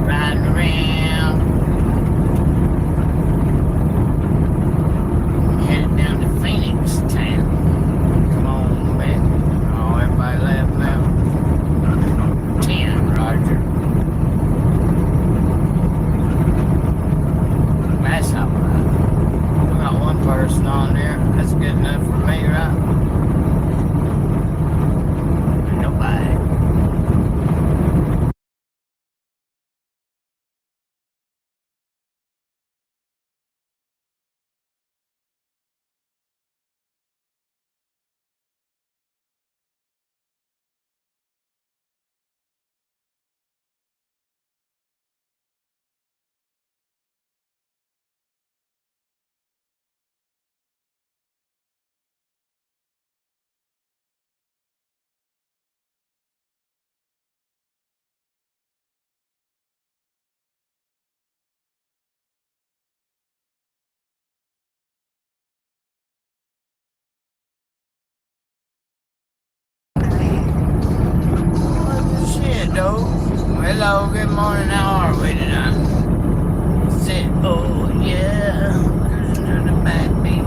riding around, headed down to Phoenix town. Come on, man. Oh, everybody left now. 10, Roger. That's all right. We got one person on there. That's good enough for me, right? Nobody. Hello, good morning, how are we tonight? Sit, oh yeah, cruising to the backbeat.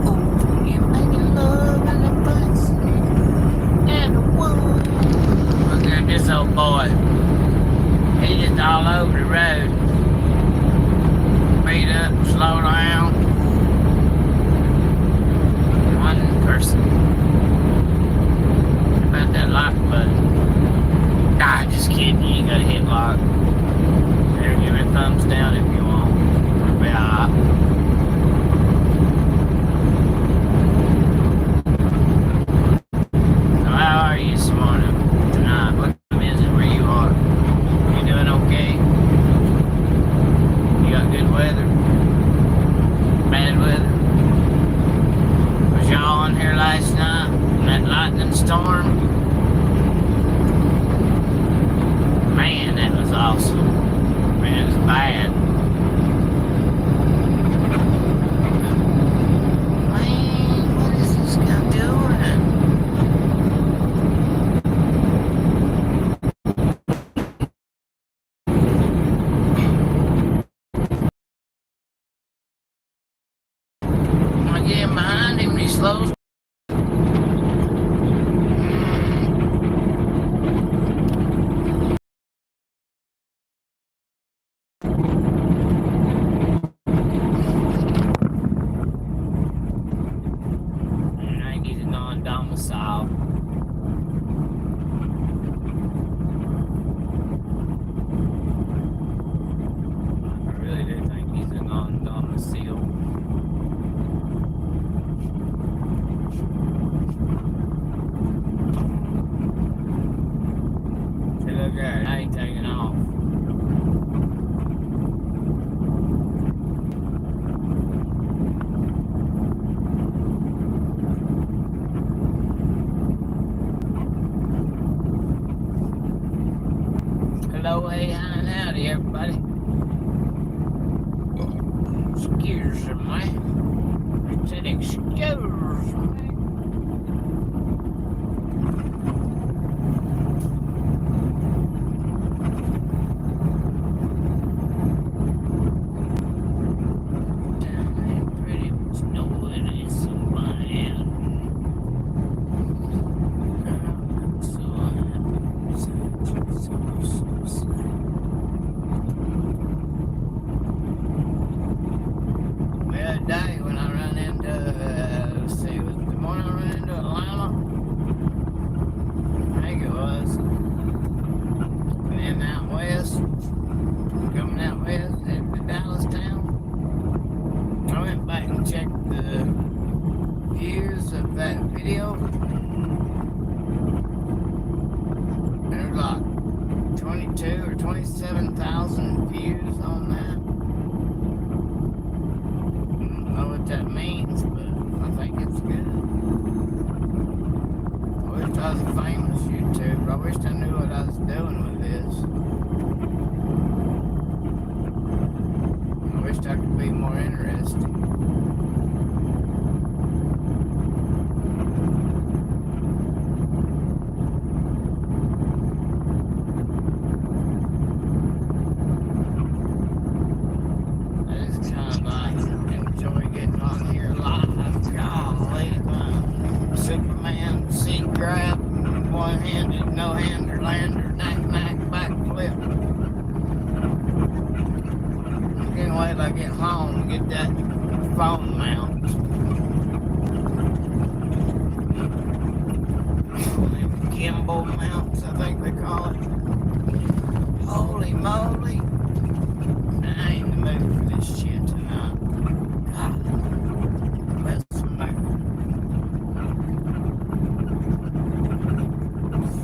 Oh, you're making love in the bus and the woman. Look at this old boy. He's just all over the road. Speed up, slow down. One person. About that lock button. Nah, just kidding. You ain't gotta hit lock. There, give me a thumbs down if you want. It'll be alright. So how are you this morning? Tonight? What time is it where you are? You doing okay? You got good weather? Bad weather? Was y'all on here last night in that lightning storm? Man, that was awesome. Man, it was bad. Man, what is this guy doing? I'm gonna get him behind him and he slows. Non-domicile. I really do think he's a non-domicile. See, look there, now he's taking off. Hello, hey, and howdy, everybody. Excuse me. I said excuse me. Pretty snow and it's so bad. So the other day when I ran into, let's see, was the morning I ran into Atlanta? I think it was. And then out west, coming out west, into Dallas town. I went back and checked the views of that video. There's like 22 or 27,000 views on that. I don't know what that means, but I think it's good. I wish I was a famous YouTuber. I wish I knew what I was doing with this. I wish I could be more interesting. phone mounts. Gimbal mounts, I think they call it. Holy moly. I ain't in the mood for this shit tonight. God. Let's make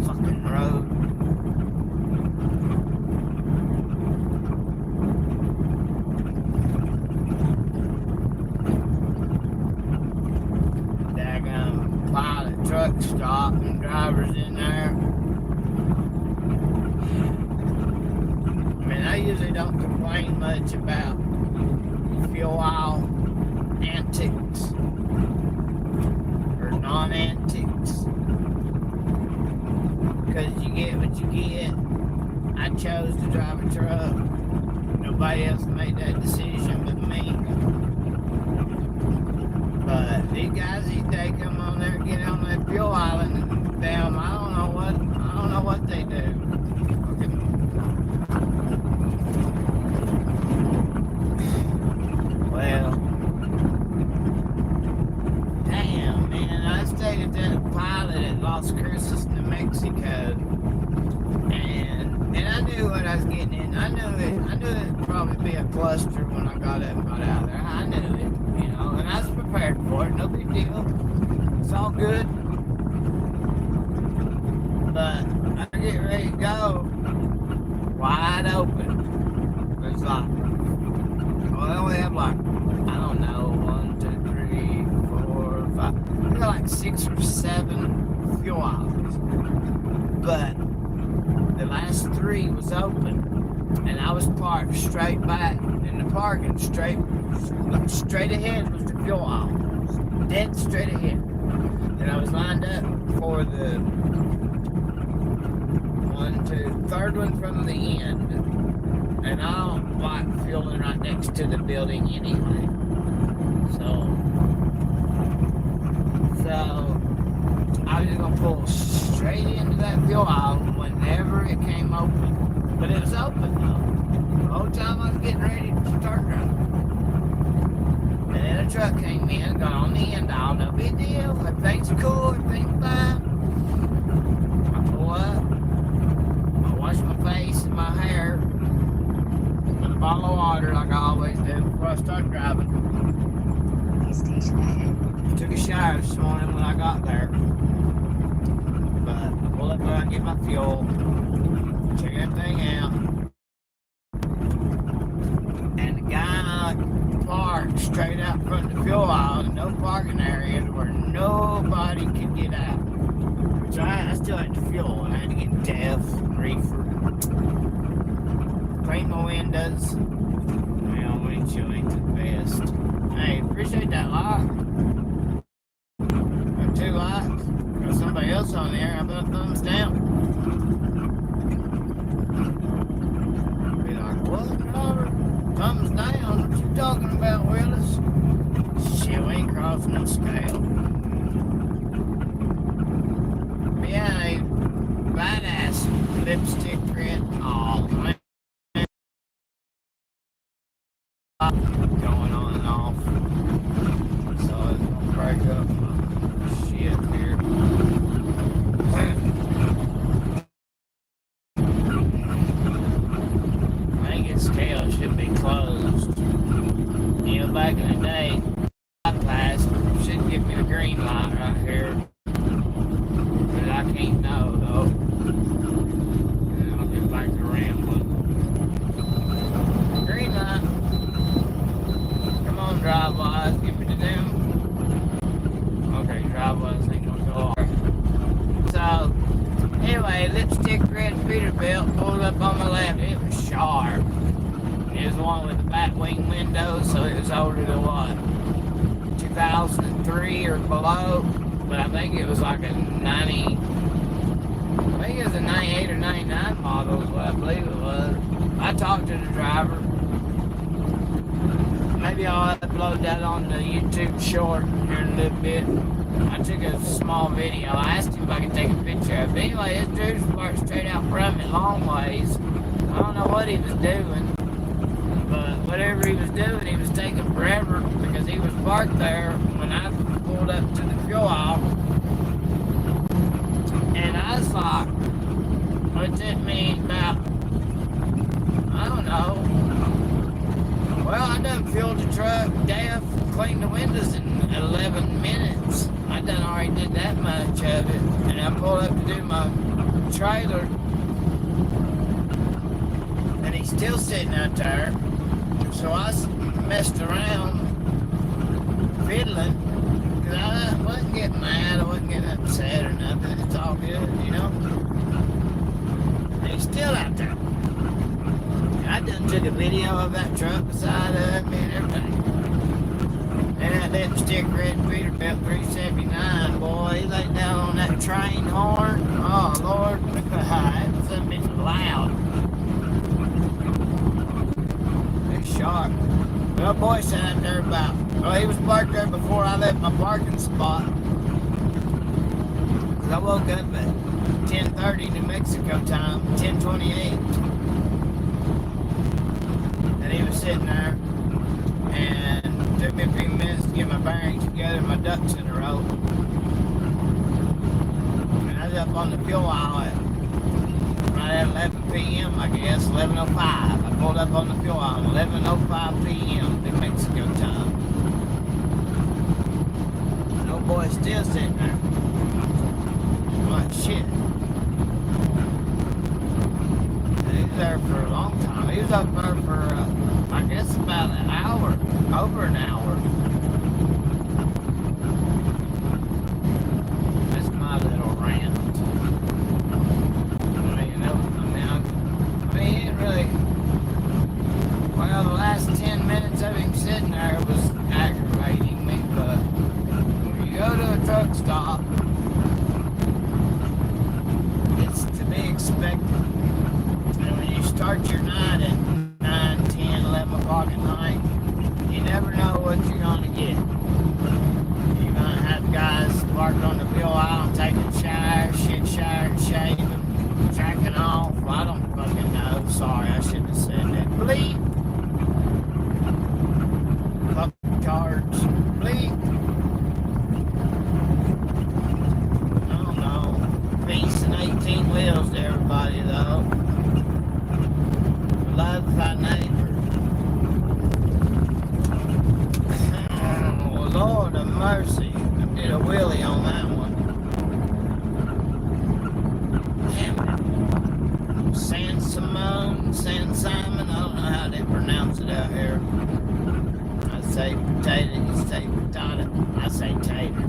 fucking road. Daggum pilot truck stop and drivers in there. I usually don't complain much about fuel oil antics or non-antics because you get what you get. I chose to drive a truck. Nobody else made that decision but me. But these guys, they come on there and get on that fuel island and damn, I don't know what they do. Well, damn, man, I stayed at that pilot at Las Cruces, New Mexico, and I knew what I was getting in. I knew it'd probably be a cluster when I got up and got out there. I knew it, and I was prepared for it. No big deal. It's all good. But I get ready to go, wide open. It's like, well, they only have like, I don't know, 1, 2, 3, 4, 5. We got like 6 or 7 fuel outlets. But the last 3 was open. And I was parked straight back in the parking, straight ahead was the fuel outlet. Dead straight ahead. And I was lined up for the 1, 2, third one from the end. And I don't like fueling right next to the building anyway. So I was just gonna pull straight into that fuel aisle whenever it came open. But it was open though. The whole time I was getting ready to start driving. And then a truck came in, got on the end aisle, no big deal. Everything's cool, everything's fine. I pull up, I wash my face and my hair. Bottle of water like I always do before I start driving. Took a shower this morning when I got there. But pull up where I get my fuel, check everything out. And the guy parked straight out front of the fuel aisle in no parking areas where nobody could get out. Which I still had to fuel and I had to get DEF, reefer. Clean my windows. Well, windshield ain't the best. Hey, appreciate that light. Got 2 lights. Got somebody else on there. I put thumbs down. Be like, what, Robert? Thumbs down? What you talking about, Willis? Shit, we ain't crossing no scale. But yeah, a badass lipstick print. Oh, man. Going on and off. So it's gonna break up my shit here. I think its scale should be closed. Back in the day, bypass should give me the green light right here. But I can't know though. And I'll get back to rambling. Green light. Drive wise, give me the damn. Okay, drive wise ain't gonna go hard. So, anyway, lipstick red Peterbilt pulled up on my left. It was sharp. It was the one with the back wing windows, so it was older than what? 2003 or below. But I think it was like a 90. I think it was a 98 or 99 model is what I believe it was. I talked to the driver. Maybe I'll upload that on the YouTube short here in a little bit. I took a small video. I asked him if I could take a picture of it. But anyway, this dude was parked straight out from me long ways. I don't know what he was doing. But whatever he was doing, he was taking taking forever because he was parked there when I pulled up to the fuel aisle. And I was like, it took me about, I don't know. Well, I done filled the truck, Def, cleaned the windows in 11 minutes. I done already did that much of it. And I pulled up to do my trailer. And he's still sitting out there. So I messed around, fiddling. Because I wasn't getting mad, I wasn't getting upset or nothing. It's all good, you know. And he's still out there. I done took a video of that truck beside me and everything. And that lipstick red Peterbilt 379, boy, he laid down on that train horn. Oh, Lord, that something loud. It's sharp. Well, boy sat out there about, well, he was parked there before I left my parking spot. Cause I woke up at 10:30 New Mexico time, 10:28. He was sitting there, and it took me a few minutes to get my bearings together, my ducks in a row. And I was up on the fuel aisle right at 11 p.m., I guess, 11:05. I pulled up on the fuel aisle, 11:05 p.m., New Mexico time. And old boy's still sitting there. I'm like, shit. And he was there for a long time. He was up there for, I guess about an hour, over an hour. That's my little rant. I mean, it really, well, the last 10 minutes of him sitting there was aggravating me, but when you go to a truck stop, it's to be expected. And when you start your night at 9, 10, 11 o'clock at night, you never know what you're going to get. You're going to have guys parked on the fuel aisle taking showers, shaving, jacking off. I don't fucking know. Sorry, I shouldn't have said that. Bleep. Fuck cards. Bleep. I don't know. Peace and 18 wheels to everybody, though. Love thy neighbor. Oh, Lord of mercy. I did a wheelie on that one. Damn it. San Simon, I don't know how they pronounce it out here. I say potato, you say potato. I say tater.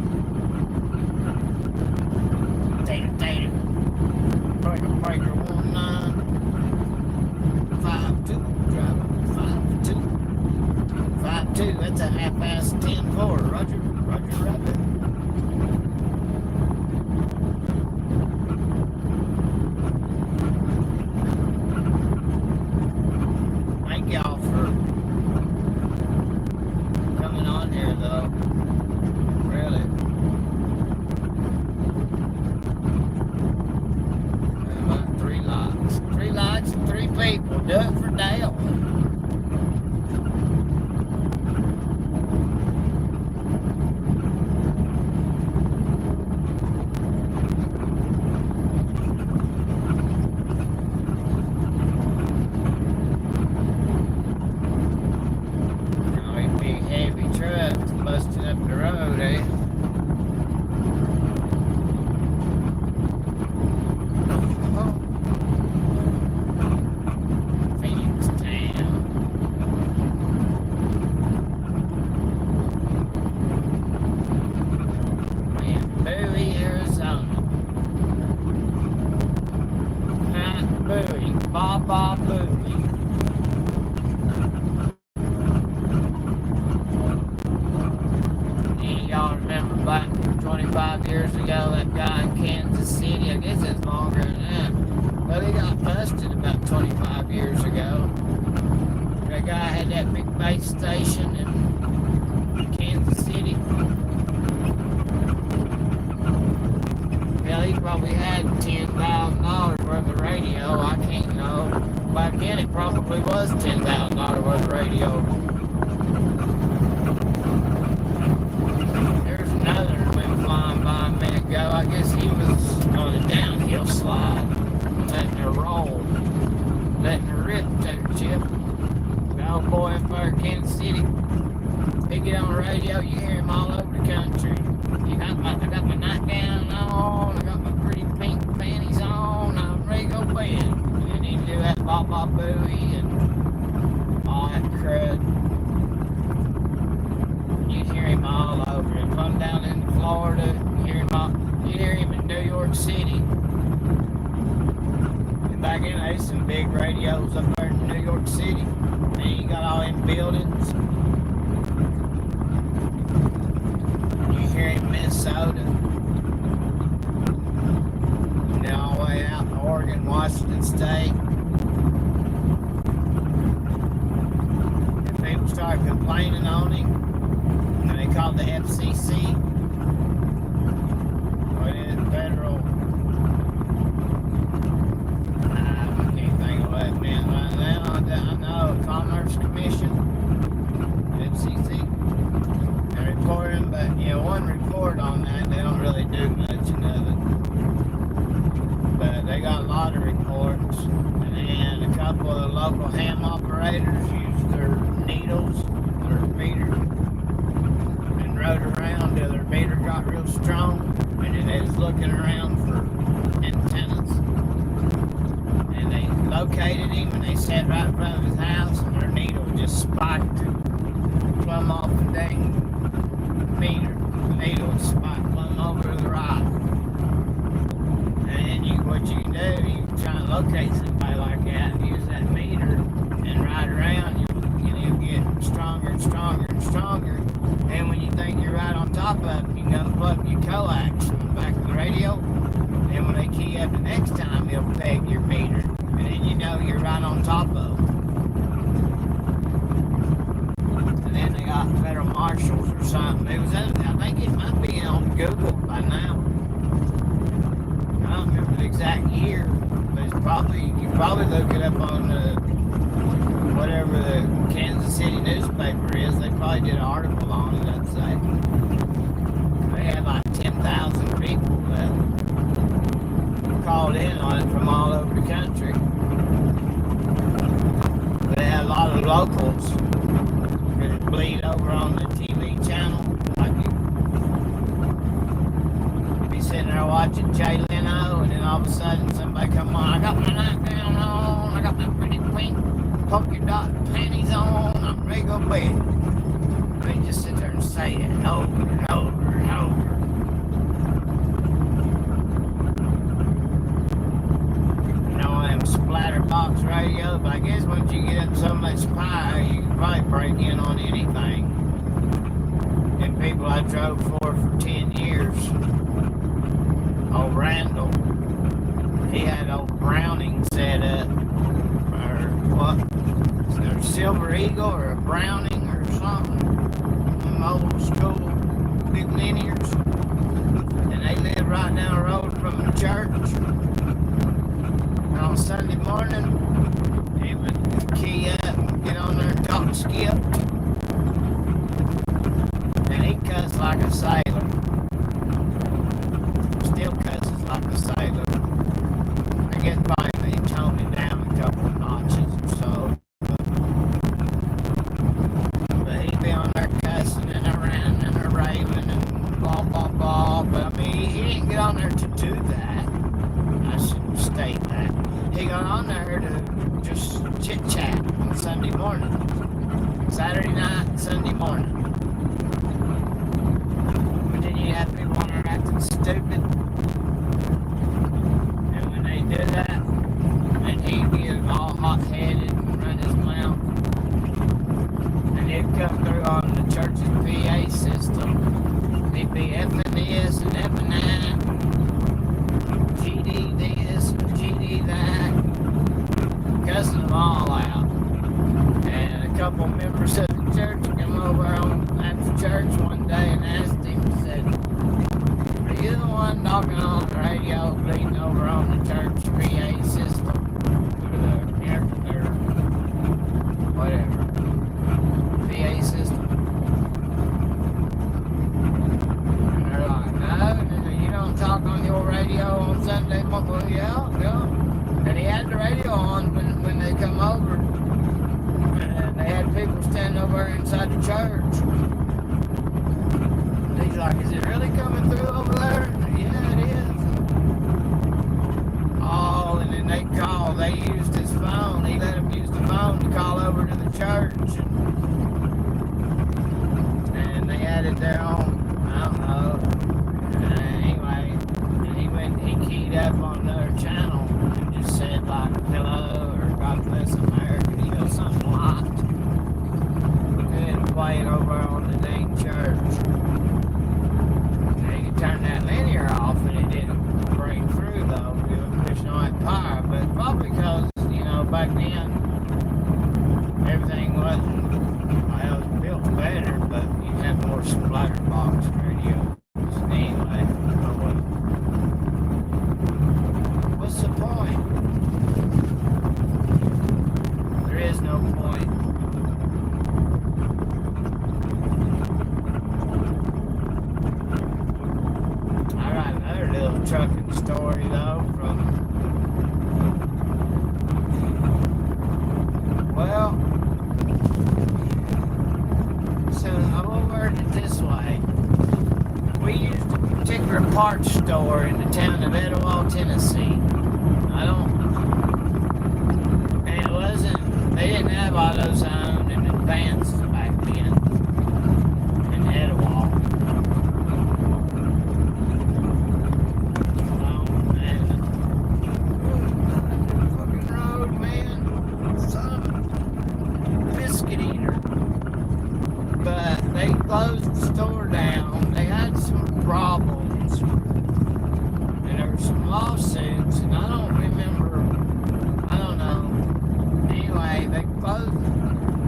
Tater. Breaker 19. 5-2, driver, 5-2. 5-2, that's a half-ass 10-4, Roger, Rabbit. Thank y'all for coming on here, though. Really. About 3 lots. 3 lots and 3 people. Do it for Dale. Oh, these big heavy trucks busting up the road, eh? Bob Bowie. And y'all remember back 25 years ago, that guy in Kansas City, I guess it's longer than that, but he got busted about 25 years ago. That guy had that big base station in Kansas City. Well, he probably had $10,000 worth of radio. I can't know. Back then, it probably was $10,000 worth of radio. ago, I guess he was on a downhill slide, letting her roll, letting her rip to her chip. The old boy in Kansas City, he get on the radio, you hear him all over the country. I got my nightgown on, I got my pretty pink panties on, I'm ready to go to bed. And then he'd do that Baba Booey and all that crud. You'd hear him all over. If I'm down in Florida, you'd hear him in New York City. And back in there's some big radios up there in New York City. And you got all them buildings. You hear him in Minnesota. And then all the way out in Oregon, Washington State. And people started complaining on him. And they called the FCC. Or it is federal. I can't think of what it meant right now. I know Commerce Commission, FCC. They're reporting, but one report on that, they don't really do much of it. But they got a lot of reports. And a couple of the local ham operators used their needles, their meters, and rode around till their meter got real strong. And then they was looking around for antennas. And they located him and they sat right in front of his house and their needle just spiked plumb off the dang meter. The needle was spiked plumb over to the right. And then what you can do, you can try and locate somebody like that and use that meter and ride around, you'll get stronger and stronger and stronger. And when you think you're right on top of it, you can unplug your coax from the back of the radio. And when they key up the next time, they'll peg your meter. And then you know you're right on top of them. And then they got federal marshals or something. I think it might be on Google by now. I don't remember the exact year, but you can probably look it up on whatever the Kansas City newspaper is. They probably did an article on it, I'd say. They had like 10,000 people that called in on it from all over the country. They had a lot of locals that bleed over on the TV channel. Like you'd be sitting there watching Jay Leno, and then all of a sudden somebody come on, I got my nightgown on, I got my pretty pink polka dot panties on, I'm ready to go to bed. They just sit there and say it over and over and over. Them splatterbox radio, but I guess once you get up so much power, you can probably break in on anything. And people I drove for 10 years, old Randall, he had old Browning set up, or what, or a Silver Eagle or a Browning or something, them old school big linears, and they lived right down the road from the church. On Sunday morning, he would key up and get on there and talk skip. And he cussed like a sailor. Still cusses like a sailor. I guess probably they toned it down a couple of notches or so. But he'd be on there cussing and around and raving and blah, blah, blah. But I mean, he didn't get on there to do that. I should state that. He got on there to just chit-chat on Sunday morning. Saturday night, Sunday morning. But then you have people on there acting stupid. And when they do that, and he'd get all hot-headed and run his mouth. And he'd come through on the church's PA system. He'd be effing this and effing that. GD this, GD that, cussing them all out. And a couple members of the church came over after church one day and asked him, said, "Are you the one talking on the radio, bleeding over on the church PA system?" Or whatever. PA system. And they're like, no, you don't talk line over inside the church. And he's like, is it really coming through over there? Yeah, it is. Oh, and then they used his phone. He let them use the phone to call over to the church. And they had it there on, I don't know. Anyway, and he keyed up on another channel and just said like, hello, or God bless America, something locked. Couldn't play it over on the dang church. They could turn that linear off and it didn't break through though. It was pushing on that power, but probably because, back then everything wasn't, well, it was built better, but you had more splatter box radios. Anyway, what's the point? There is no point. Alright, another little trucking story though from, well, so I'll word it this way. We used a particular parts store in the town of Etowah, Tennessee. They didn't have AutoZone and Advanced back then in Etowah. Oh man. Fucking road, man. Some biscuit eater. But they closed the store down. They had some problems. And there were some lawsuits, and I don't know. Anyway, they closed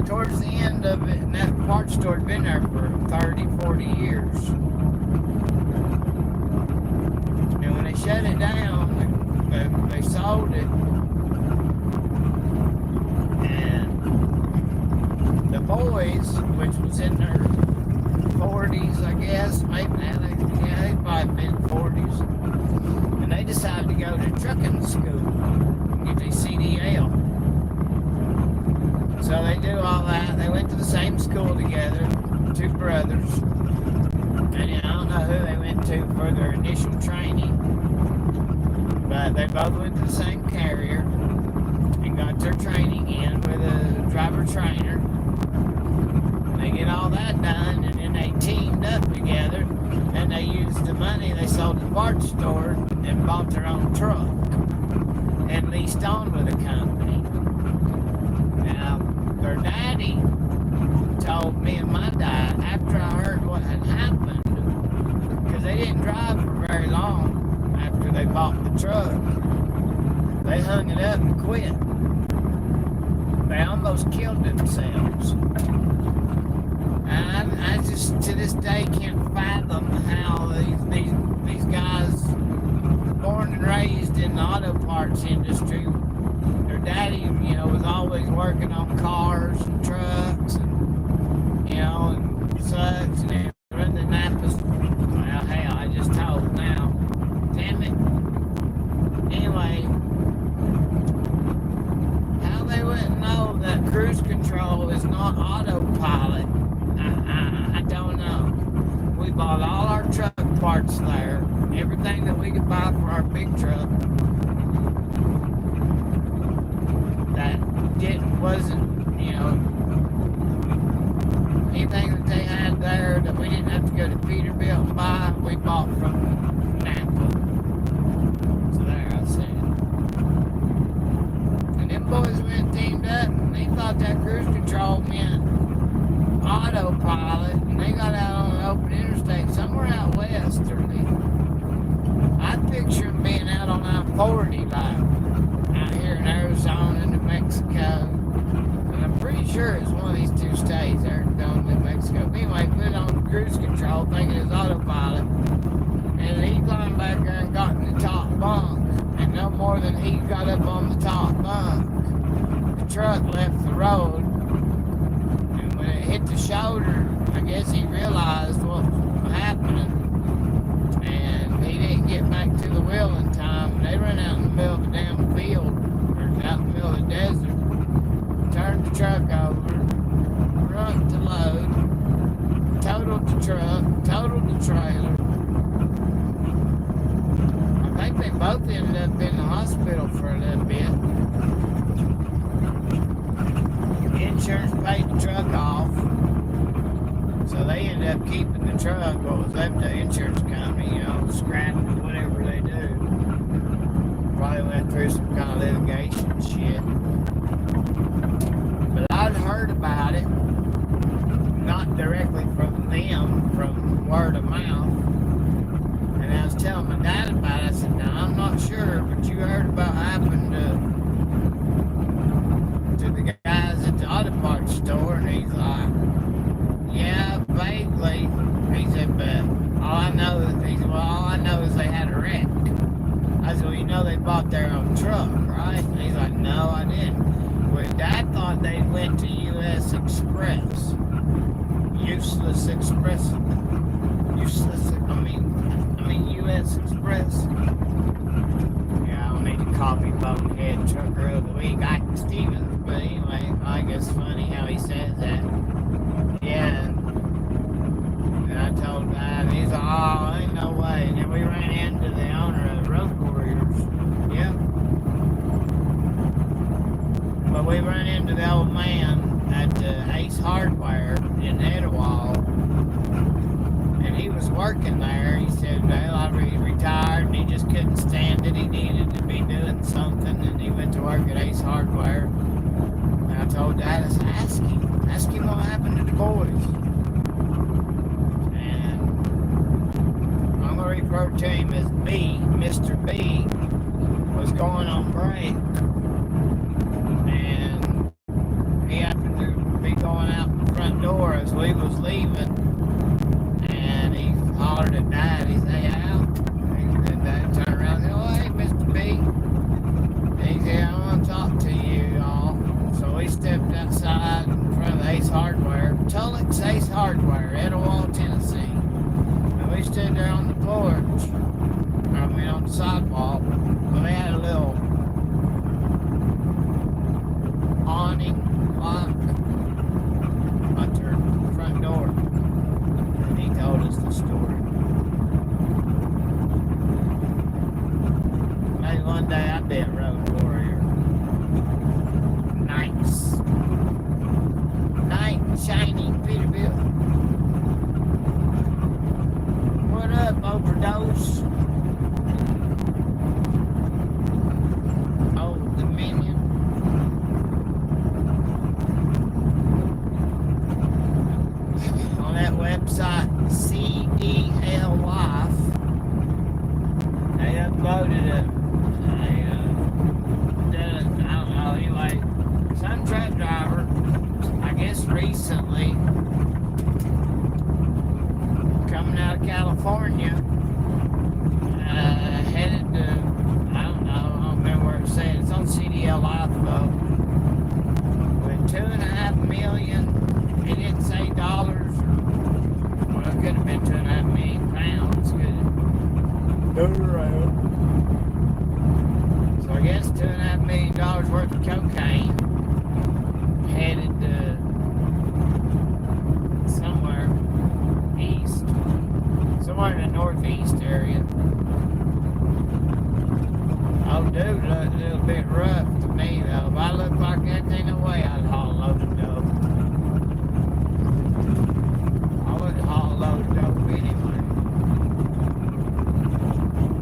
towards the end of it, and that parts store had been there for 30, 40 years. And when they shut it down, they sold it. And the boys, which was in their 40s, I guess, maybe they'd probably been 40s, and they decided to go to trucking school and get their CDL. So they do all that. They went to the same school together, two brothers. And I don't know who they went to for their initial training. But they both went to the same carrier and got their training in with a driver trainer. They get all that done, and then they teamed up together, and they used the money they sold at the parts store and bought their own truck and leased on with a company. Now, their daddy told me and my dad after I heard what had happened, because they didn't drive for very long after they bought the truck. They hung it up and quit. They almost killed themselves. And I just to this day can't fathom how these guys born and raised in the auto parts industry, their daddy, was always working on cars and trucks and, and such, and they run the Napas. Well, hell, I just told now. Damn it. Anyway, how they wouldn't know that cruise control is not autopilot, I don't know. We bought all our truck parts there, everything that we could buy for our big truck. That wasn't, anything that they had there that we didn't have to go to Peterbilt and buy, we bought from Napa. So there, I said. And them boys went teamed up, and they thought that cruise control meant autopilot, and they got out on an open interstate somewhere out west, I picture them being out on I-40, like out here in Arizona, New Mexico, and I'm pretty sure it's one of these two states, Arizona, New Mexico. But anyway, put it on cruise control, thinking it's autopilot, and he climbed back there and got in the top bunk, and no more than he got up on the top bunk, the truck left the road. When it hit the shoulder, I guess he realized what was happening, and he didn't get back to the wheel in time. They ran out in the middle of the damn field, or out in the middle of the desert, turned the truck over, truck to load, totaled the truck, totaled the trailer. I think they both ended up in the hospital for a little bit. Insurance paid the truck off, so they ended up keeping the truck, what was left of the insurance company, scrap it, whatever they do. Probably went through some kind of litigation shit. But I'd heard about it, not directly from them, from word of mouth. And I was telling my dad about it. I said, "Now I'm not sure, but you heard about what happened to the guys at the auto parts store?" And he's like, "Yeah, vaguely." He said, "But all I know is they had a wreck." I said, "Well, you know they bought their own truck, right?" And he's like, "No, I didn't." Well, Dad thought they went to U.S. Express. Useless Express. U.S. Express. Yeah, I don't need to call me bonehead trucker of the week, Ike Stevens, but anyway, I guess it's funny how he says that. Yeah, and I told Dad, he's like, "Oh, ain't no way." And then we ran into the owner of Road Warriors. Yeah. But we ran into the old man at Ace Hardware in Etowah. And he was working there. He said, "Well, I retired and he just couldn't stand it. He needed to be doing something." And he went to work at Ace Hardware. And I told Dad, I said, ask him what happened to the boys. And I'm going to refer to him as B. Mr. B was going on break. And he happened to be going out the front door as we was leaving. And he hollered at Dad. He said, "Al." And Dad turned around and said, "Oh, hey, Mr. B." And he said, "I want to talk to you all." So we stepped outside in front of Ace Hardware. Tulloch's Ace Hardware, Etowah, Tennessee. And we stood there on the porch. On the sidewalk. But they had a little awning lock at their front door. And he told us the story. Maybe one day I'll be a road warrior. Nice. Night shiny Peterbilt. What up, Overdose? Old Dominion. On that website, CDL Life, they uploaded I don't know, anyway, some truck driver, I guess recently, coming out of California, headed to, I don't remember where it said, it's on CDL Life though, with 2.5 million, it didn't say dollars, or, well, it could have been 2.5 million pounds, could it? No, right. So I guess $2.5 million worth of cocaine headed to somewhere east, somewhere in the northeast area. Oh, dude, looked a little bit rough to me though. If I looked like that, ain't no way I'd haul a load of dope. I wouldn't haul a load of dope anyway.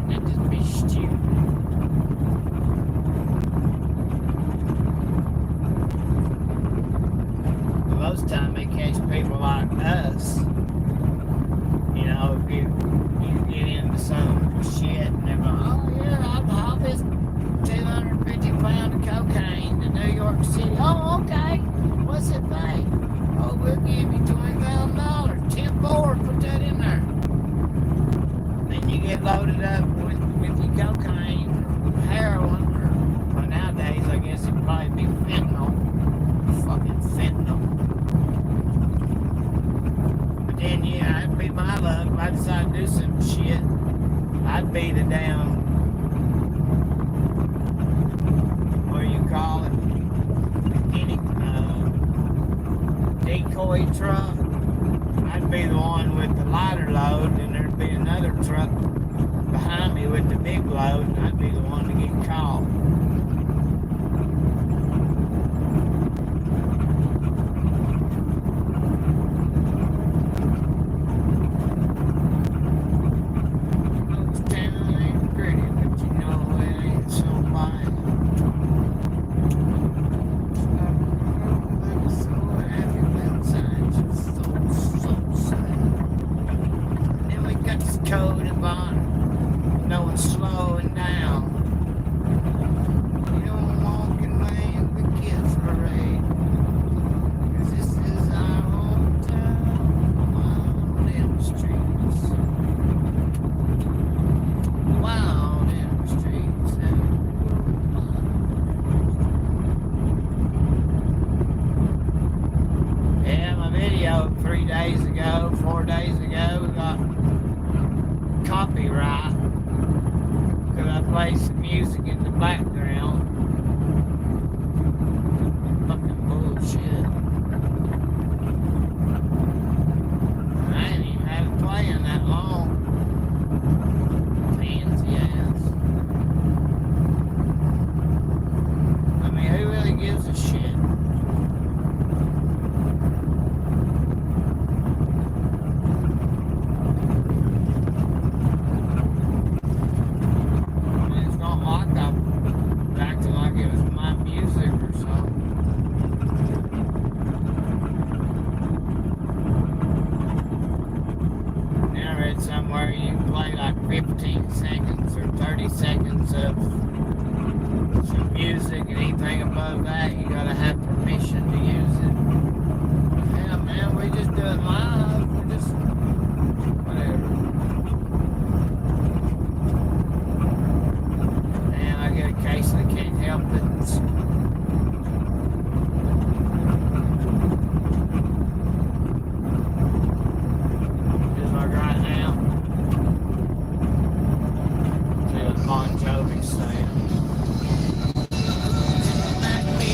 That'd just be stupid. Most time they catch people like us. You know, if you get into some shit and they're like, "Oh yeah, I'll haul this 250 pound of cocaine to New York City." "Oh, okay. What's it pay?" "Oh, we'll give you $20,000. 10-4, put that in there." Then you get loaded up with your cocaine or heroin, or well, nowadays I guess it'd probably be fentanyl. Fucking fentanyl. But then, yeah, it'd be my luck if I decide to do some shit. I'd be the damn, what do you call it? Any decoy toy truck, I'd be the one with the lighter load, and there'd be another truck behind me with the big load, and I'd be the one to get caught. This town ain't pretty, but you know it ain't so bad. I'm so happy inside, just so sad. Then we got this code about no one's slowing down. You don't walk in lane the kids parade. 'Cause this is our hometown, wild them streets. Wild them streets. Yeah, my video 3 days ago, 4 days ago, got copyright. Because I play some music in the background. Fucking bullshit. I ain't even had it playing that long. Pansy ass. I mean, who really gives a shit? I mean, it's not like I'm acting like it was my music or something. I read somewhere you can play like 15 seconds or 30 seconds of some music, and anything above that, you gotta have permission to use it. Yeah, man, we just do it live. We just, whatever. Man, I get a case and I can't help it. Just like right now. See what Bon Jovi's saying. Like me.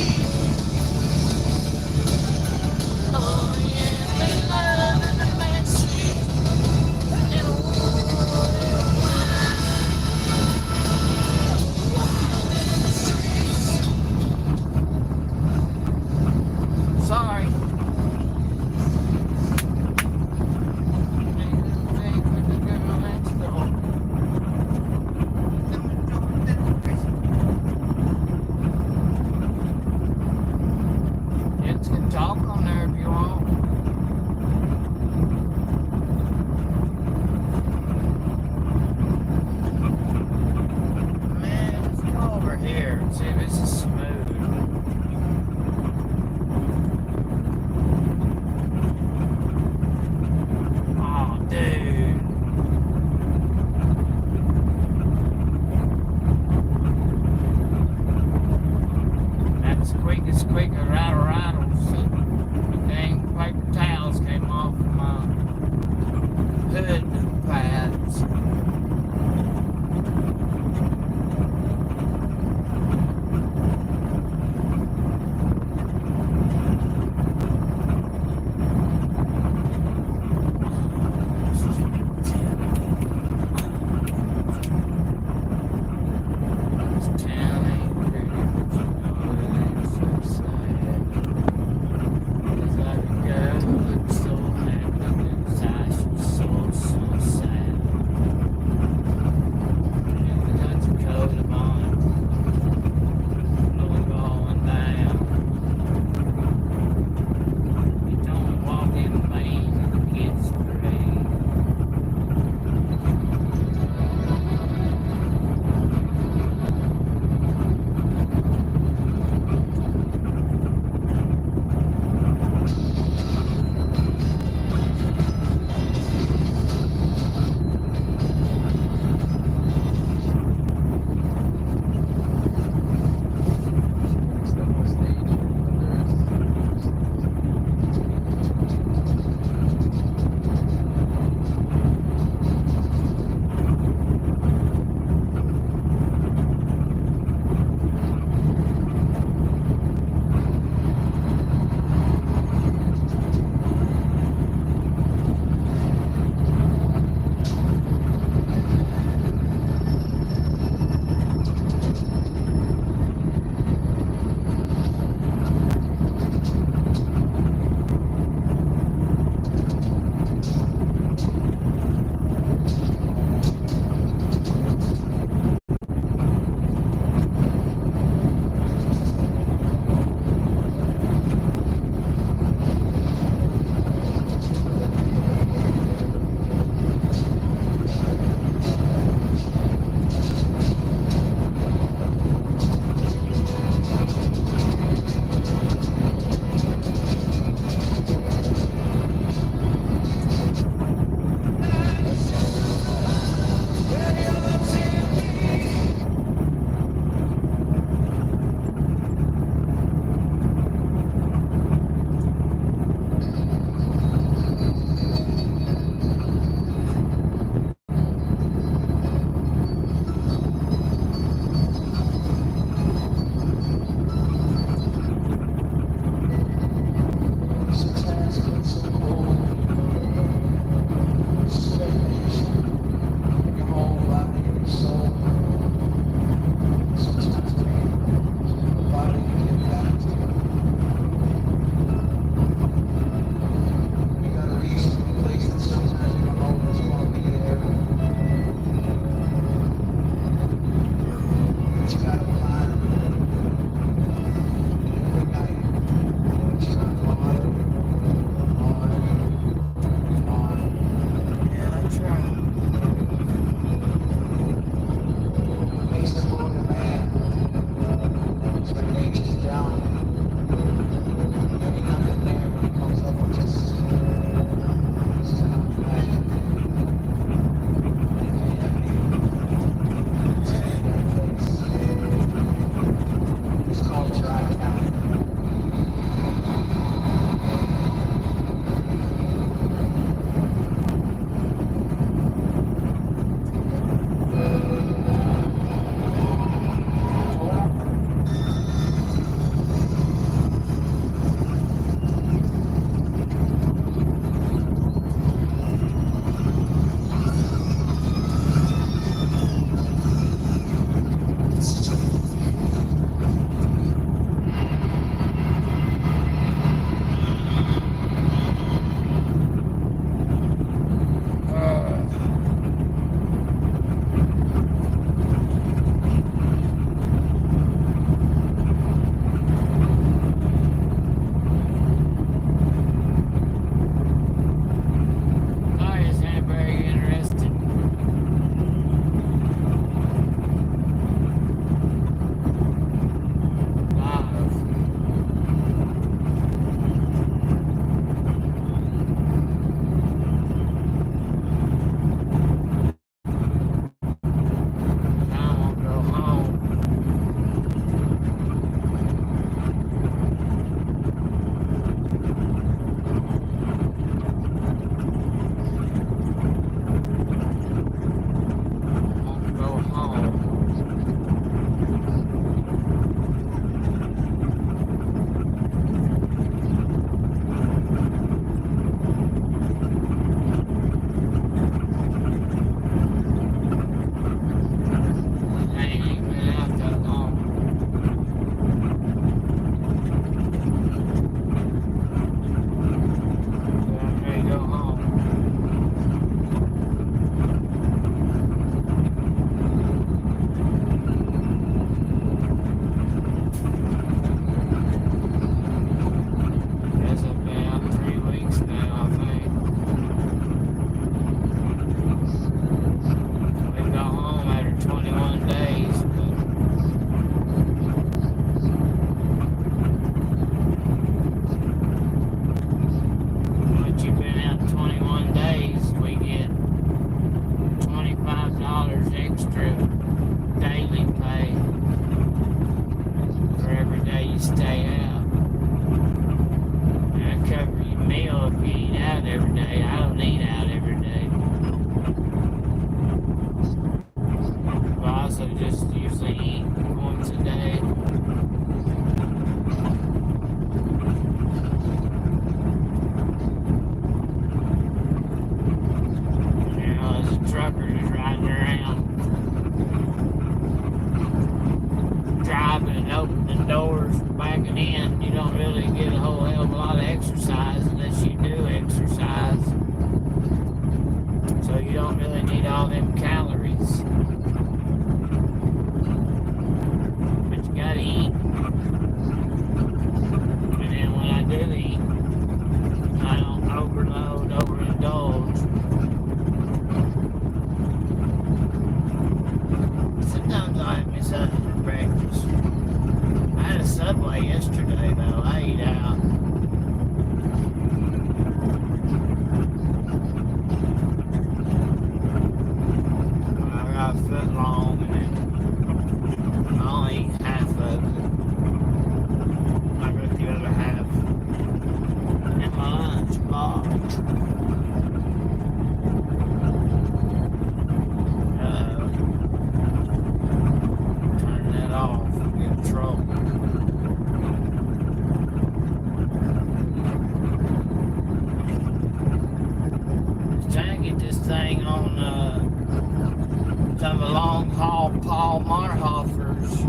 Paul Marhofer's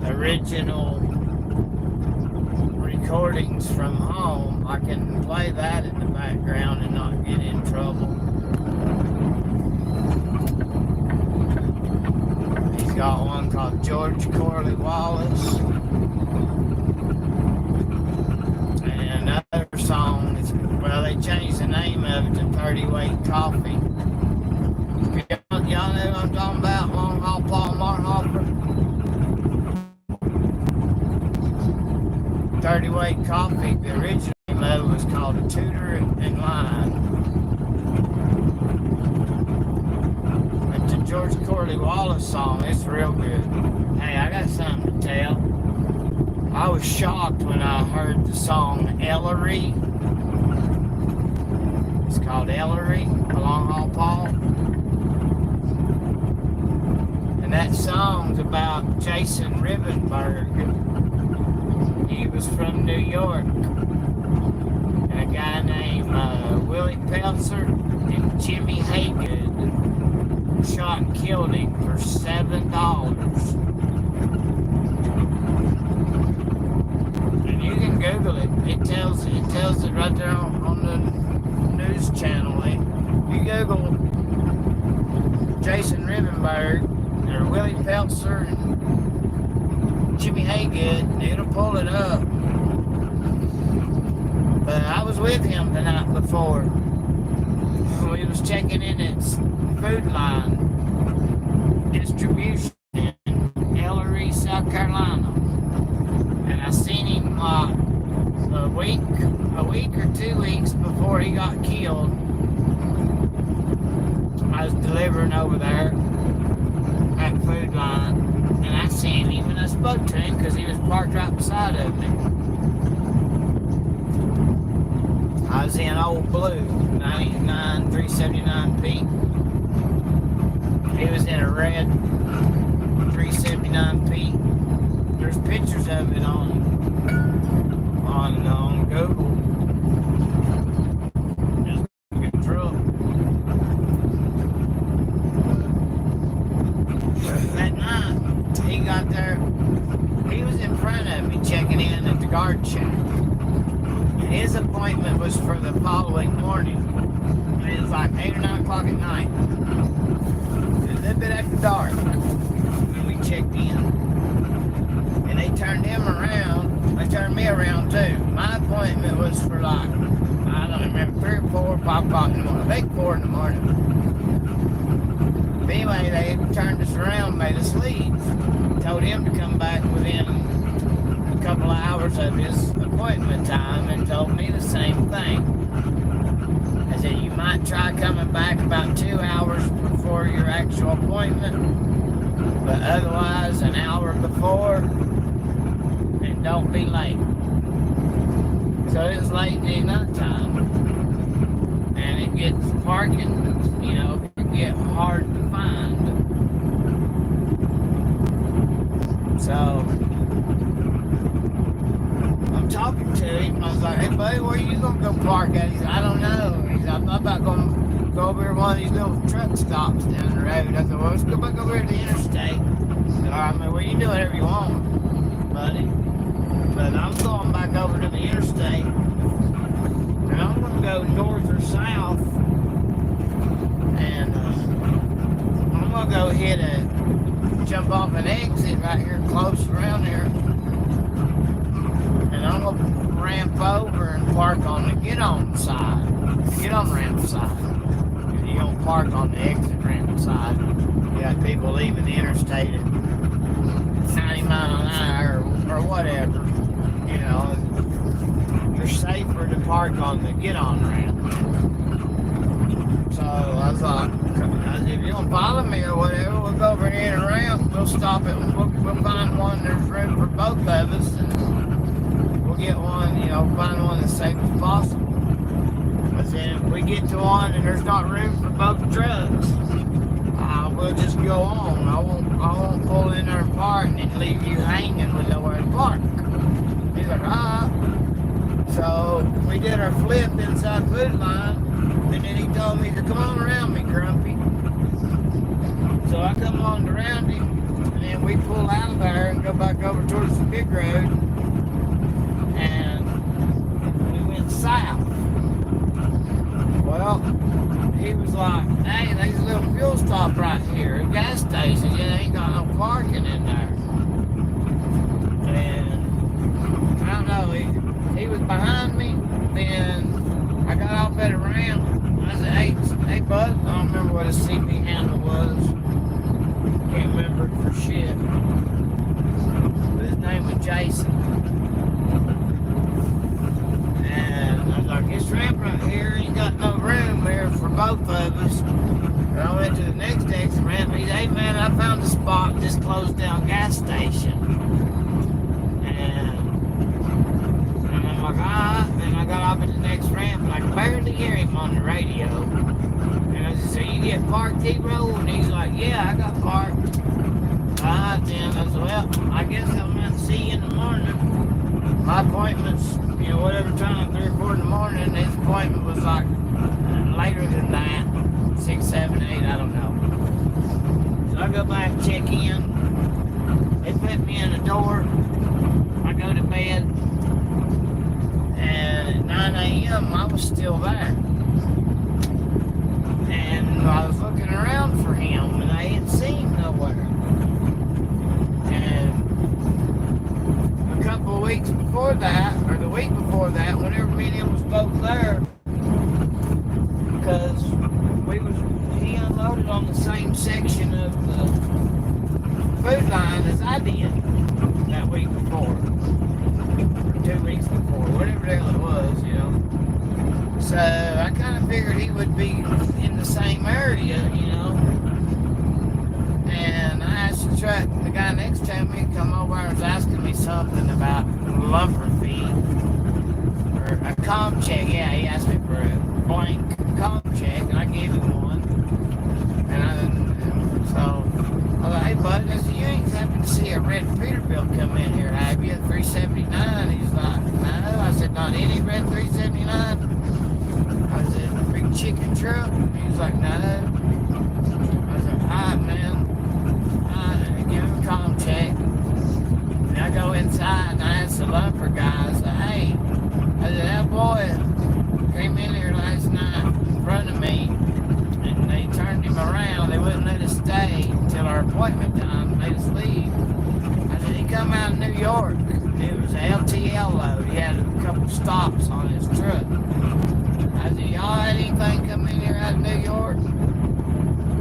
original recordings from home, I can play that in the background and not get in trouble. He's got one called George Corley Wallace. And another song, well, they changed the name of it to 30 Weight Coffee. Y'all know what I'm talking about? Long Haul Paul Marhofer. 30 Weight Coffee, the original name of it was called A Tutor in Line. But the George Corley Wallace song, it's real good. Hey, I got something to tell. I was shocked when I heard the song Ellery. It's called Ellery, a Long Haul Paul. And that song's about Jason Rivenberg. He was from New York. And a guy named Willie Peltzer and Jimmy Haygood shot and killed him for $7. And you can Google it. It tells it right there on the news channel. You Google Jason Rivenberg or Willie Peltzer and Jimmy Haygood, it'll pull it up. But I was with him the night before. We was checking in its food line distribution in Ellery, South Carolina. And I seen him a week or 2 weeks before he got killed. I was delivering over there at food line. And I seen him and I spoke to him because he was parked right beside of me. I was in old blue, 99 379P. He was in a red 379P. There's pictures of it on Google. Just a good truck. That night, he got there, he was in front of me checking in at the guard shack. And his appointment was for the following morning. And it was like 8 or 9 o'clock at night. A little bit after dark when we checked in. And they turned him around. They turned me around too. My appointment was for like, I don't remember, 3 or 4 or 5 o'clock in the morning. I think 4 in the morning. But anyway, they turned us around, made us leave. Told him to come back within a couple of hours of his appointment time and told me the same thing. I said, you might try coming back about 2 hours before your actual appointment, but otherwise an hour before, and don't be late. So it was late in night time, and it gets parking, it can get hard to find. So I'm talking to him. I was like, hey buddy, where you gonna go park at? He said, I don't know. He said, I'm about gonna go over here one of these little truck stops down the road. I said, well, let's go back over here to the interstate. All right, man, well, you can do whatever you want, buddy. But I'm going back over to the interstate. And I'm gonna go north or south. And I'm gonna go jump off an exit right here close around here. And I'm gonna ramp over and park on the get on ramp side. You don't park on the exit ramp side. You got people leaving the interstate at 90 miles an hour or whatever. You're safer to park on the get on ramp. So I was like, if you're gonna follow me or whatever, we'll go over here and around. We'll stop it. We'll find one. There's room for both of us, and we'll get one. Find one as safe as possible. But then if we get to one and there's not room for both trucks, we'll just go on. I won't pull in there and park and leave you hanging with nowhere to park. He's like, all right. So we did our flip inside food line. And then he told me to come on around me, Grumpy. So I come on around him, and then we pull out of there and go back over towards the big road, and we went south. Well, he was like, hey, there's a little fuel stop right here, a gas station. Yeah, ain't got no parking in there. And I don't know, he was behind me. Then I got off at a ramp. I said, hey, bud. I don't remember what his CP handle was. Can't remember it for shit. But his name was Jason. And I was like, this ramp right here, ain't got no room here for both of us. And I went to the next exit ramp. He said, hey man, I found a spot, this closed down gas station. And I'm like, then I got off at the next ramp, and I could barely hear him on the radio. And I said, so you get parked, T-Roll? And he's like, yeah, I got parked. Then I said, well, I guess I'm going to see you in the morning. My appointment's, whatever time, 3 or 4 in the morning. His appointment was like later than that, 6, 7, 8, I don't know. So I go back, check in. They put me in the door. I go to bed. And at 9 a.m. I was still there. And I was looking around for him, and I hadn't seen him nowhere. And a couple of weeks before that, or the week before that, whenever me and him was both there, because he unloaded on the same section of the food line as I did that week before. 2 weeks before, whatever the hell it was, So I kind of figured he would be in the same area, And I asked the guy next to me to come over and was asking me something about lumber fee or a comm check. Yeah, he asked me for a blank comm check, and I gave him one. So I was like, hey bud, I said, you ain't happen to see a red Peterbilt come in here, have you? 379. He's like, no. I said, not any red 379. I said, a big chicken truck. He's like, no. I said, alright man. And give him a comm check. And I go inside and I ask the lumber guy, I said, hey, I said, that boy came in here last night in front of me. And they turned him around. They wouldn't let us stay until our appointment time. Made us leave. I said, he come out of New York. It was an LTL load. He had a couple stops on his truck. I said, y'all had anything come in here out of New York?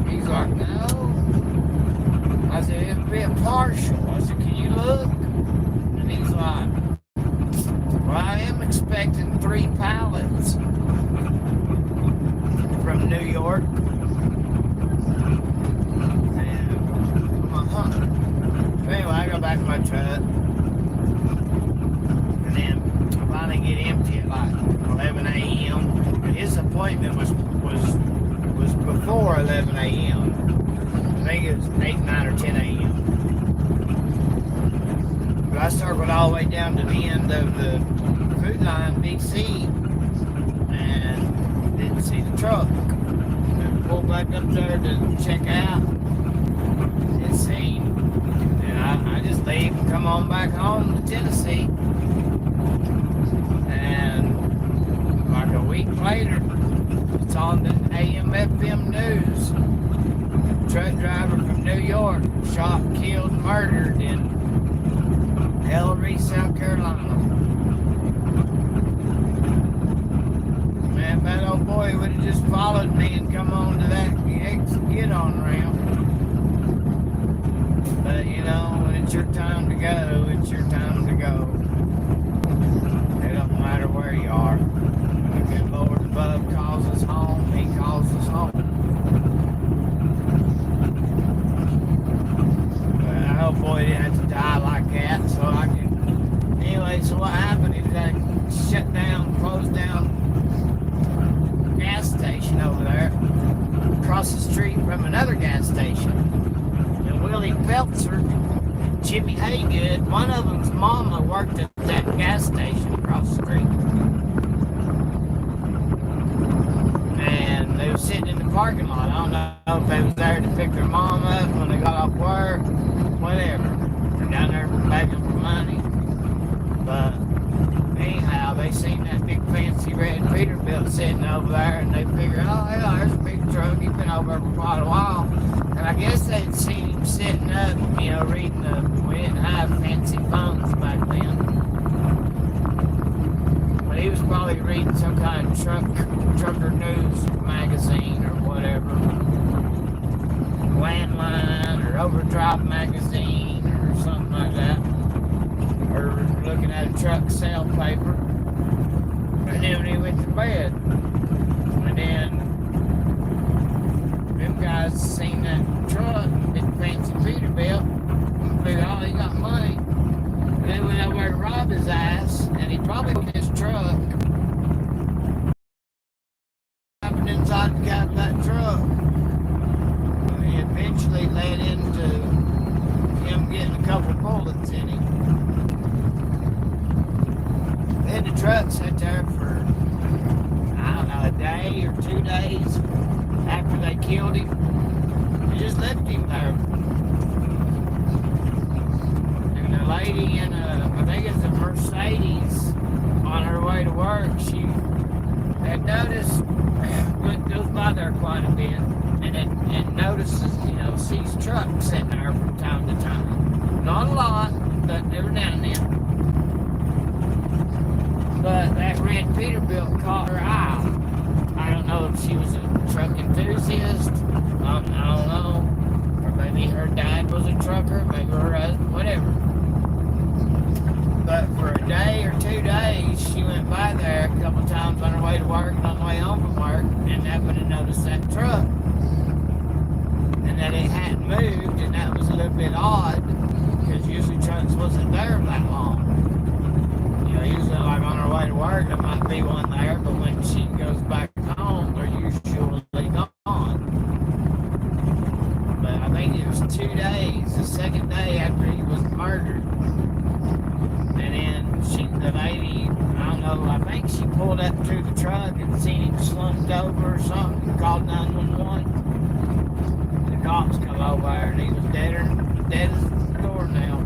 He's like, no. I said, it'd be a partial. I said, can you look? And he's like, well, I am expecting 3 pallets from New York. Anyway, I go back to my truck, and then I finally get empty at like 11 a.m. And his appointment was before 11 a.m. I think it was 8, 9, or 10 a.m. But I circled all the way down to the end of the food line, BC, and didn't see the truck. And pulled back up there to check out. Didn't see him. I just leave and come on back home to Tennessee. And like a week later, it's on the AM/FM news. Truck driver from New York shot, killed, murdered in Ellery, South Carolina. Man, if that old boy would have just followed me and come on to that get-on ramp. But when it's your time to go, it's your time to go. It don't matter where you are. If the Lord above calls us home, He calls us home. But I hope boy didn't have to die like that, so I could. Anyway, so what happened is I shut down, closed down gas station over there, across the street from another gas station. Willie Peltzer, Jimmy Haygood, one of them's mama worked at that gas station across the street. And they were sitting in the parking lot. I don't know know, if they was there to pick their mom up when they got off work, whatever. They're down there begging for money. But anyhow, they seen that big fancy red Peterbilt sitting over there, and they figured, oh yeah, there's a big truck. He's been over there for quite a while. And I guess they'd seen him sitting up, you know, reading we didn't have fancy phones back then. But he was probably reading some kind of trucker news magazine or whatever. Landline or Overdrive magazine or something like that. Or looking at a truck sale paper. And then when he went to bed. And then them guys seen that truck, big fancy Peterbilt, and figured, oh, he got money. And they went over there to rob his ass, and he probably took his truck. Happened inside the cab of that truck. And it eventually led into him getting a couple bullets in him. Then the truck sat there for, I don't know, a day or 2 days after they killed him. They just left him there. And the lady in I think it's a Mercedes, on her way to work, she had noticed, goes by there quite a bit, and notices, you know, sees trucks sitting there from time to time. Not a lot, but every now and then. But that red Peterbilt caught her eye. I don't know if she was a truck enthusiast. I don't know. Or maybe her dad was a trucker. Maybe her husband, whatever. But for a day or 2 days, she went by there a couple times on her way to work and on the way home from work, and happened to notice that truck. And that it hadn't moved, and that was a little bit odd, because usually trucks wasn't there that long. Usually, like on her way to work, there might be one there, but when she goes back home, they're usually gone. But I think it was 2 days, the second day after he was murdered. And then the lady, I don't know, I think she pulled up to the truck and seen him slumped over or something, and called 911. The cops come over there, and he was dead as a doornail.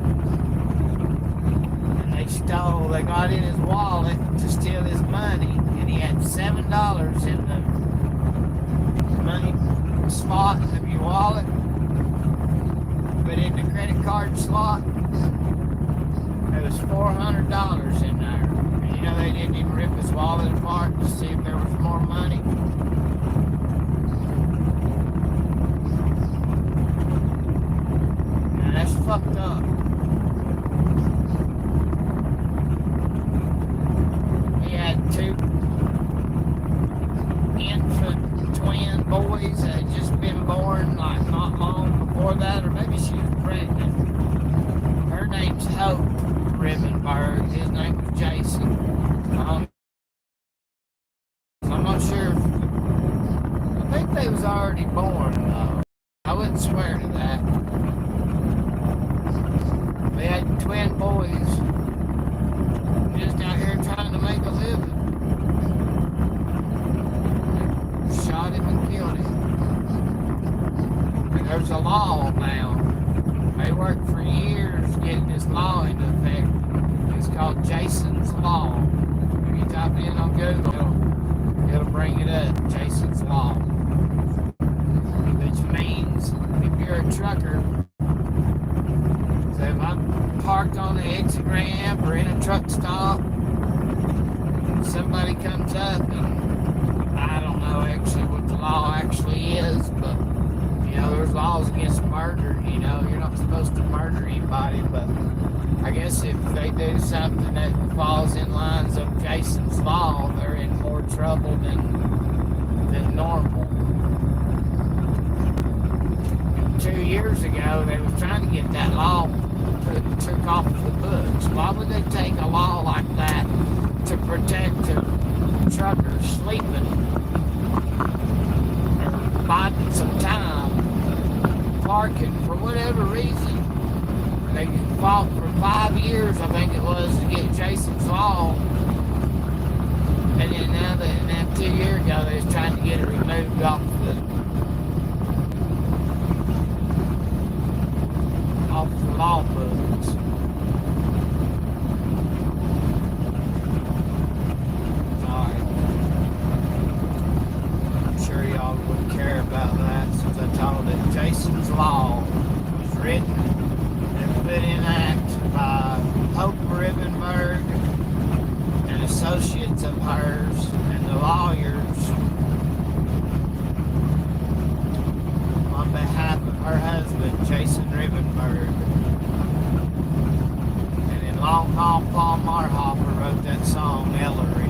They got in his wallet to steal his money, and he had $7 in the money slot of your wallet, but in the credit card slot, there was $400 in there. And you know, they didn't even rip his wallet apart to see if there was more money. Now that's fucked up. Two infant twin boys that had just been born, like not long before that, or maybe she was pregnant. Her name's Hope Rivenberg. His name was Jason. I'm not sure. I think they was already born, though. I wouldn't swear to that. They had twin boys just out here trying to make a living. Shot him and killed him. And there's a law now. They worked for years getting this law into effect. It's called Jason's Law. If you type it in on Google, it'll bring it up. Jason's Law. Which means if you're a trucker, so if I'm parked on the exit ramp or in a truck stop, somebody comes up, and I don't know actually what the law actually is, but you know, there's laws against murder. You know, you're not supposed to murder anybody, but I guess if they do something that falls in lines of Jason's Law, they're in more trouble than normal. 2 years ago, they was trying to get that law took off the books. Why would they take a law like that to protect truckers sleeping or biding some time, parking for whatever reason? They fought for 5 years, I think it was, to get Jason's Law. And then now 2 years ago, they was trying to get it removed off hers and the lawyers on behalf of her husband, Jason Rivenberg. And in Long Haul, Paul Marhofer wrote that song, Ellery.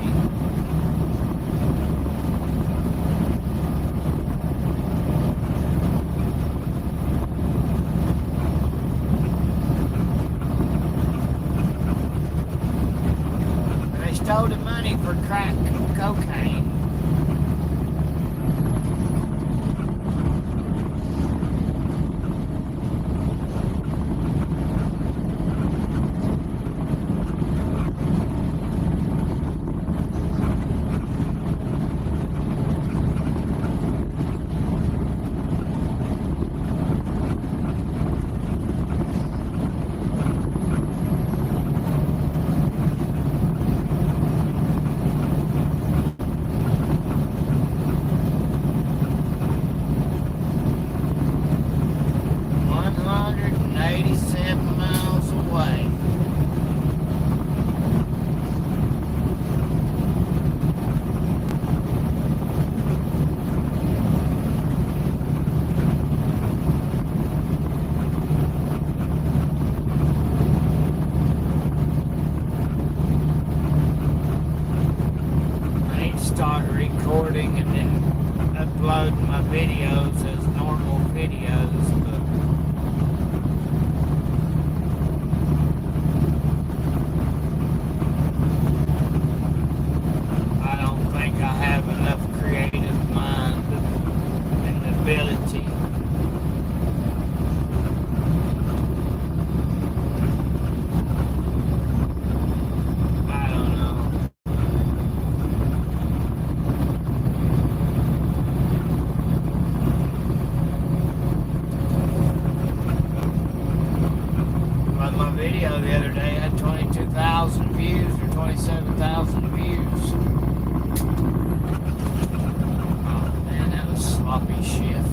They stole the money for crack cocaine. Start recording and then uploading my videos as normal videos, but I don't think I have enough creative mind and ability. I don't know. My video the other day had 22,000 views or 27,000 views. Oh man, that was sloppy shift.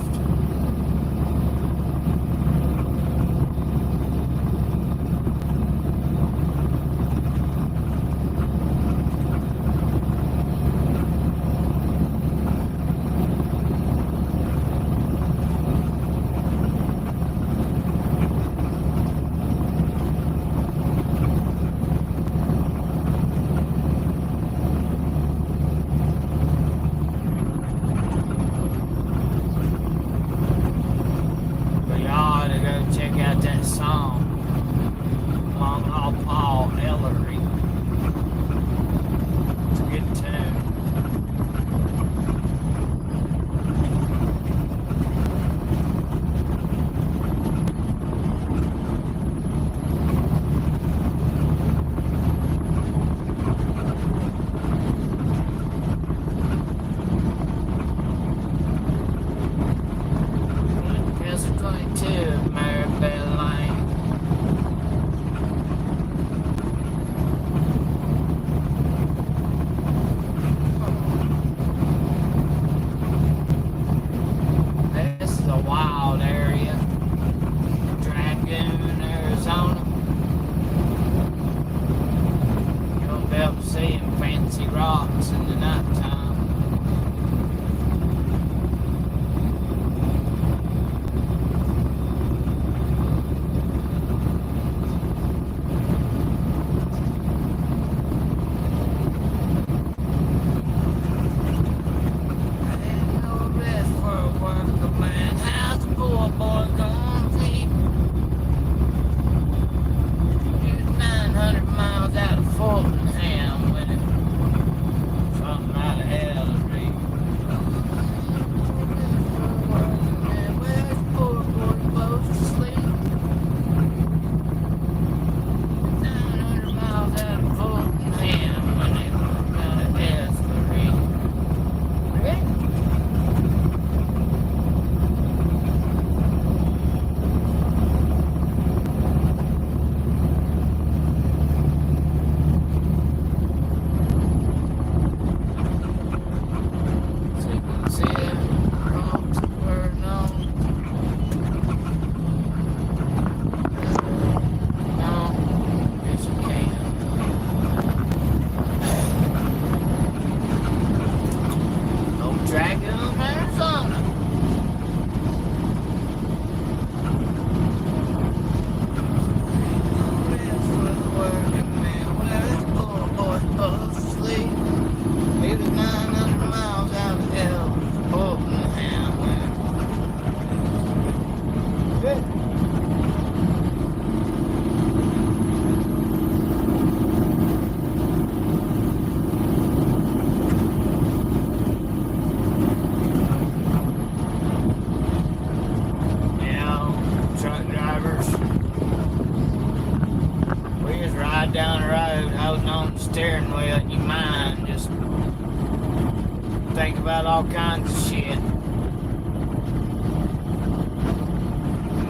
think about all kinds of shit.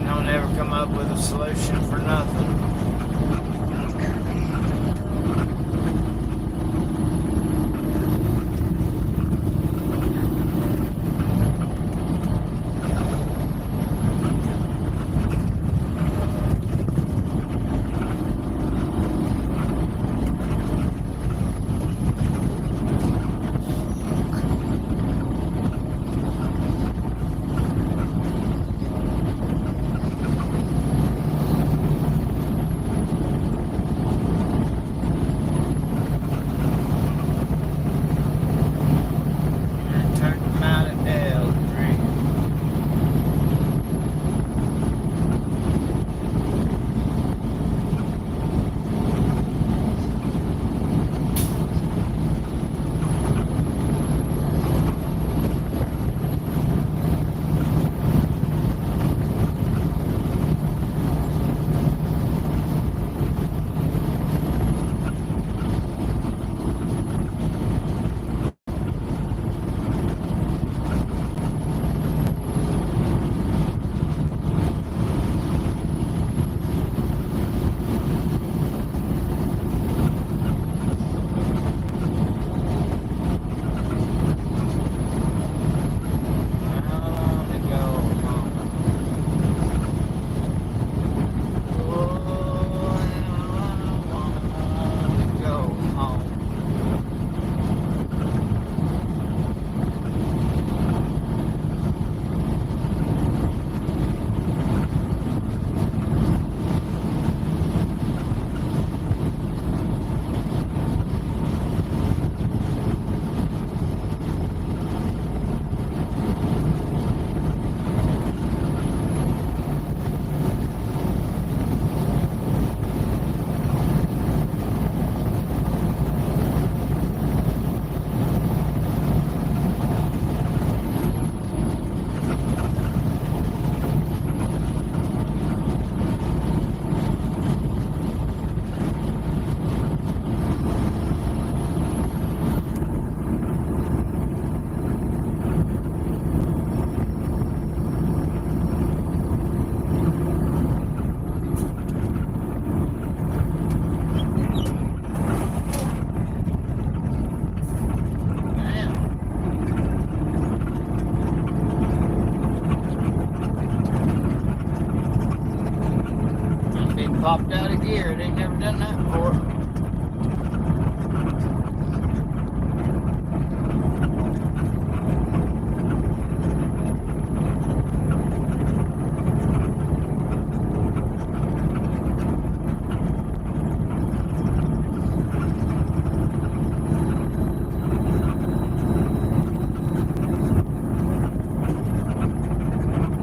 Don't ever come up with a solution for nothing. Popped out of gear. They've never done that before.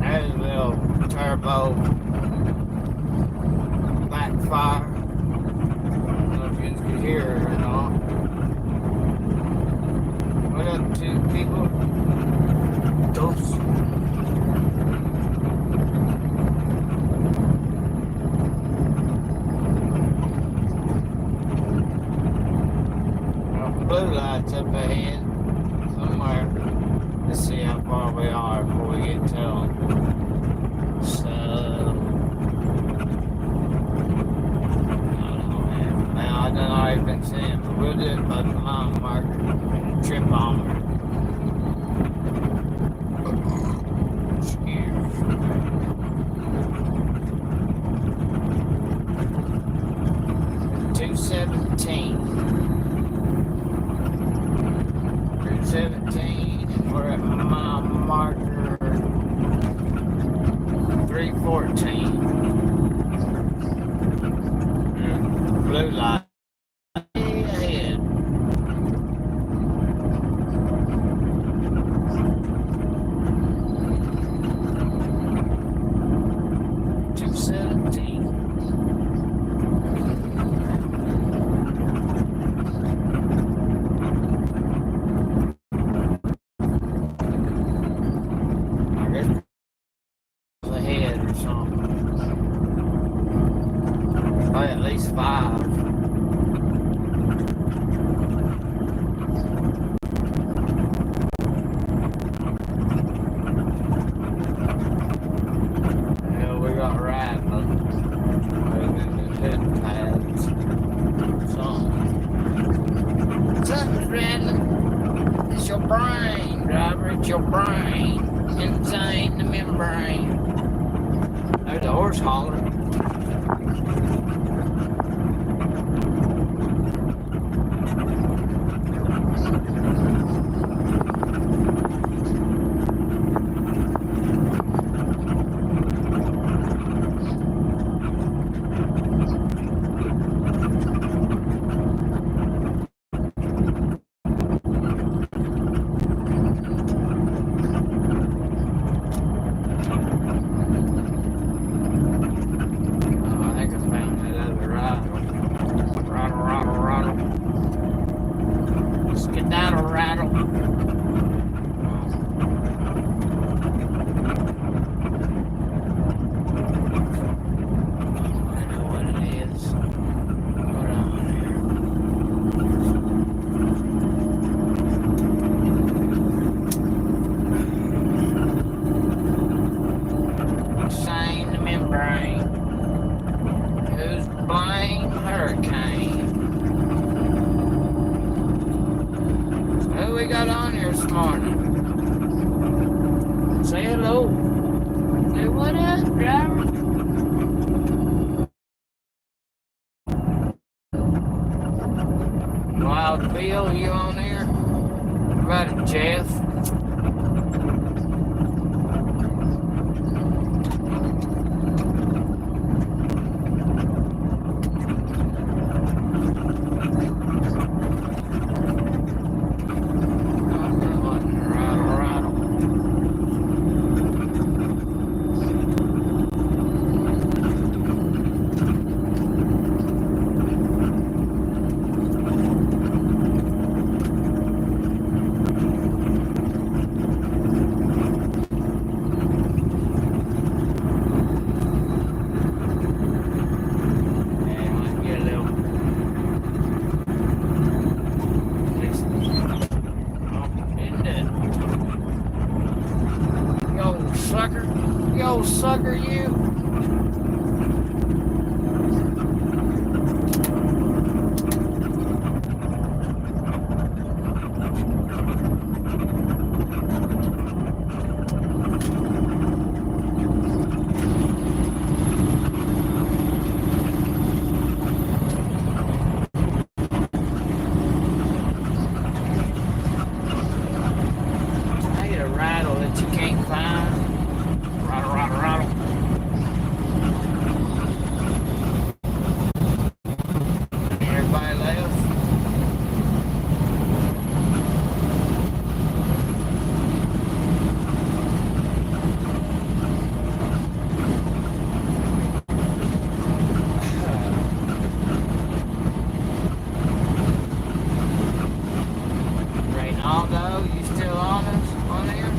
There's a little turbo fire. I don't know if you can hear it or not. What up, two people? Ghosts. Blue lights up ahead somewhere. Let's see how far we are before we get to them. So I don't know if been seeing, but we'll do it by the mile marker, trip on. And we're at mile marker 314. Blue light. Ahead. Ahead or something. It's your brain, driver. It's your brain. Insane the membrane. There's a horse hollering. Say hello. Say what up, driver? Wild Bill, you on there? What about it, Jeff? Sucker, you. I get a rattle that you can't find. Rattle, rattle, rattle. Everybody left. Reynaldo, you still on us on here?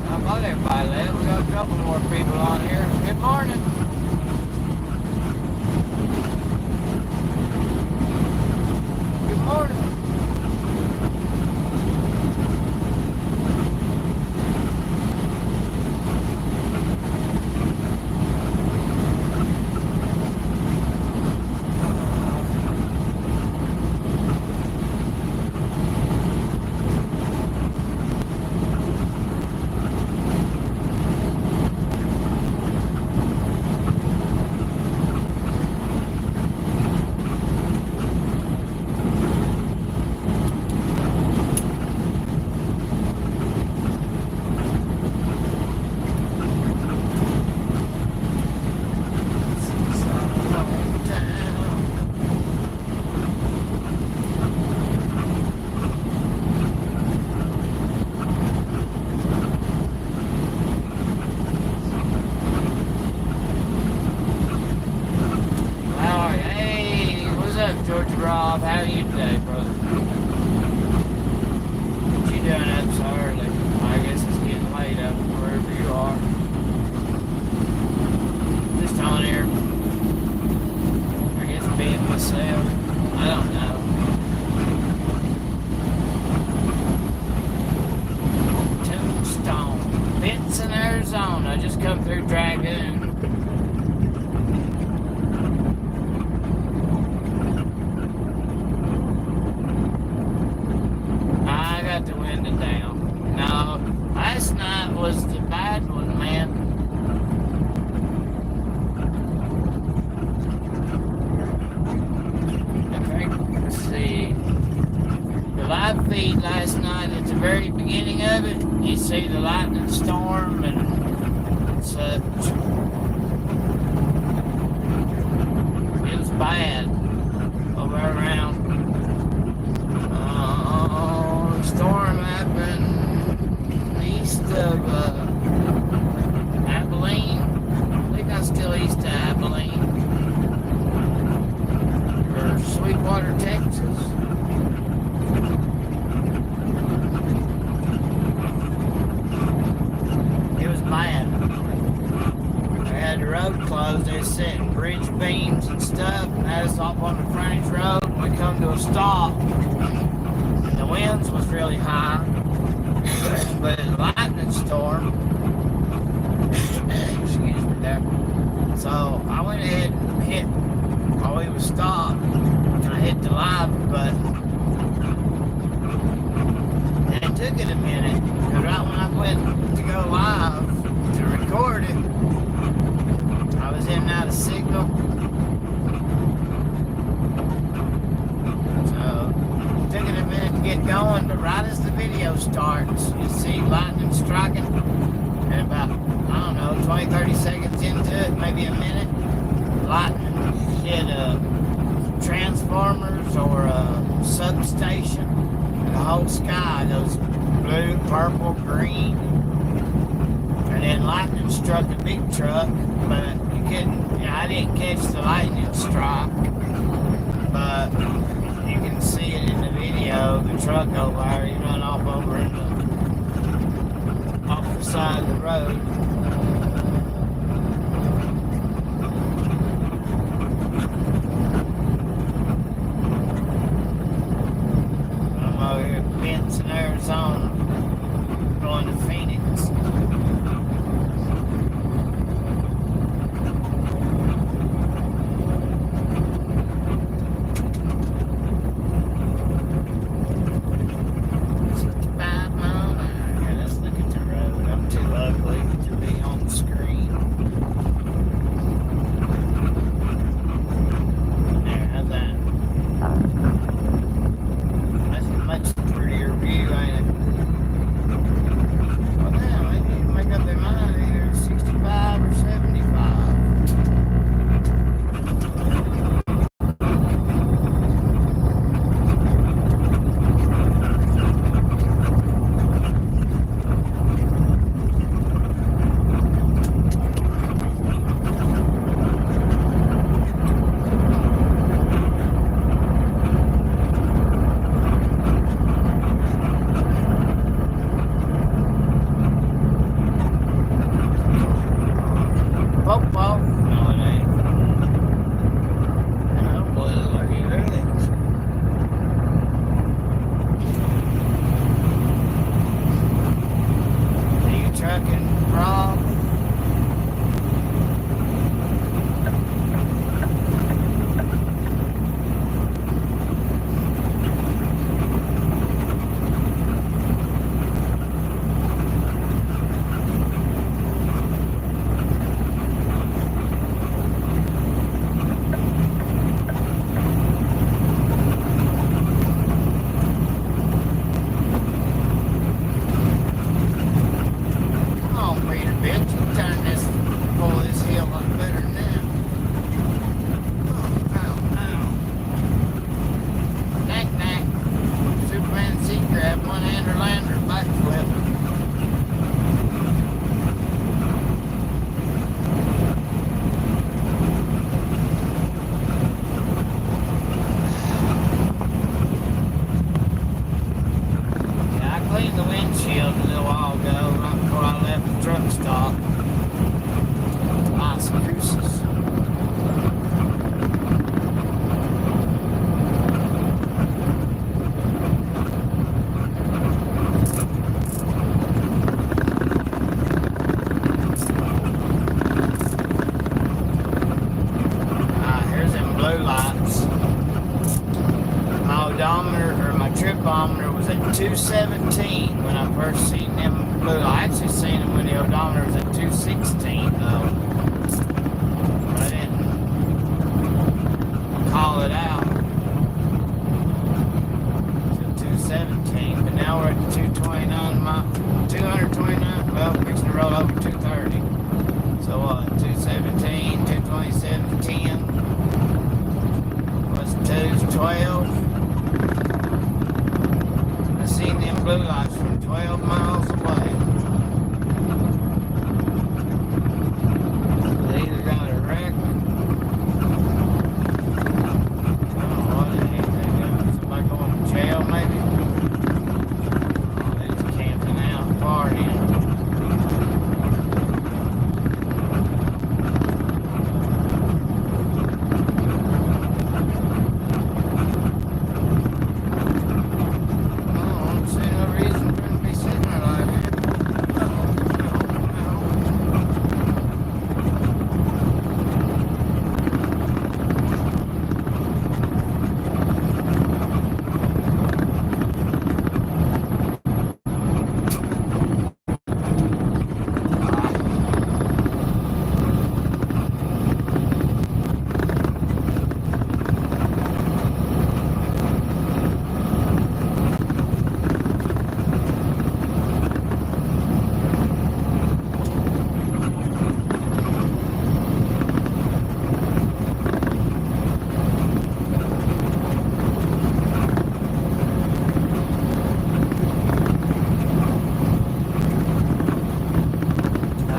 How about everybody left? We got a couple more people on here. Good morning. Good morning. George Rob, how are you today, brother? What you doing up so early? I guess it's getting late up wherever you are. Just on here. I guess being myself. I don't know. Tombstone. Benson, Arizona. I just come through Dragoon. last night was the bad one, man. Let's see. The live feed last night, at the very beginning of it, you see the lightning storm and such. It was bad over around. The storm happened east of Abilene. I think I'm still east of Abilene. Or Sweetwater, Texas. It was bad. They had the road closed. They set bridge beams and stuff and had us off on the frontage road. We come to a stop. And the winds was really high. But it's a lightning storm. Excuse me there. So I went ahead and hit while we was stopped. I hit the live button. And it took it a minute. Because right when I went to go live to record it, I was in and out of signal. So it took it a minute to get going, but right as the video starts, you see lightning striking. And about, I don't know, 20, 30 seconds into it, maybe a minute, lightning hit transformers or a substation. The whole sky goes blue, purple, green. And then lightning struck a big truck, but you couldn't, I didn't catch the lightning strike. But you can see it in the video, the truck over there, he run off over in off the side of the road. I'm over here in Benson, Arizona, going to Phoenix. odometer or my trip odometer was at 217 when I first seen them blue. I actually seen them when the odometer was at 216 though. I didn't call it out till 217, but now we're at 229, well, fixing to roll over 230. So what, 217, 227, 10, what's 212? I seen them blue lights from 12 miles away. They either got a wreck. I don't know what the heck they got. Somebody going to jail maybe? Oh, they're just camping out, partying.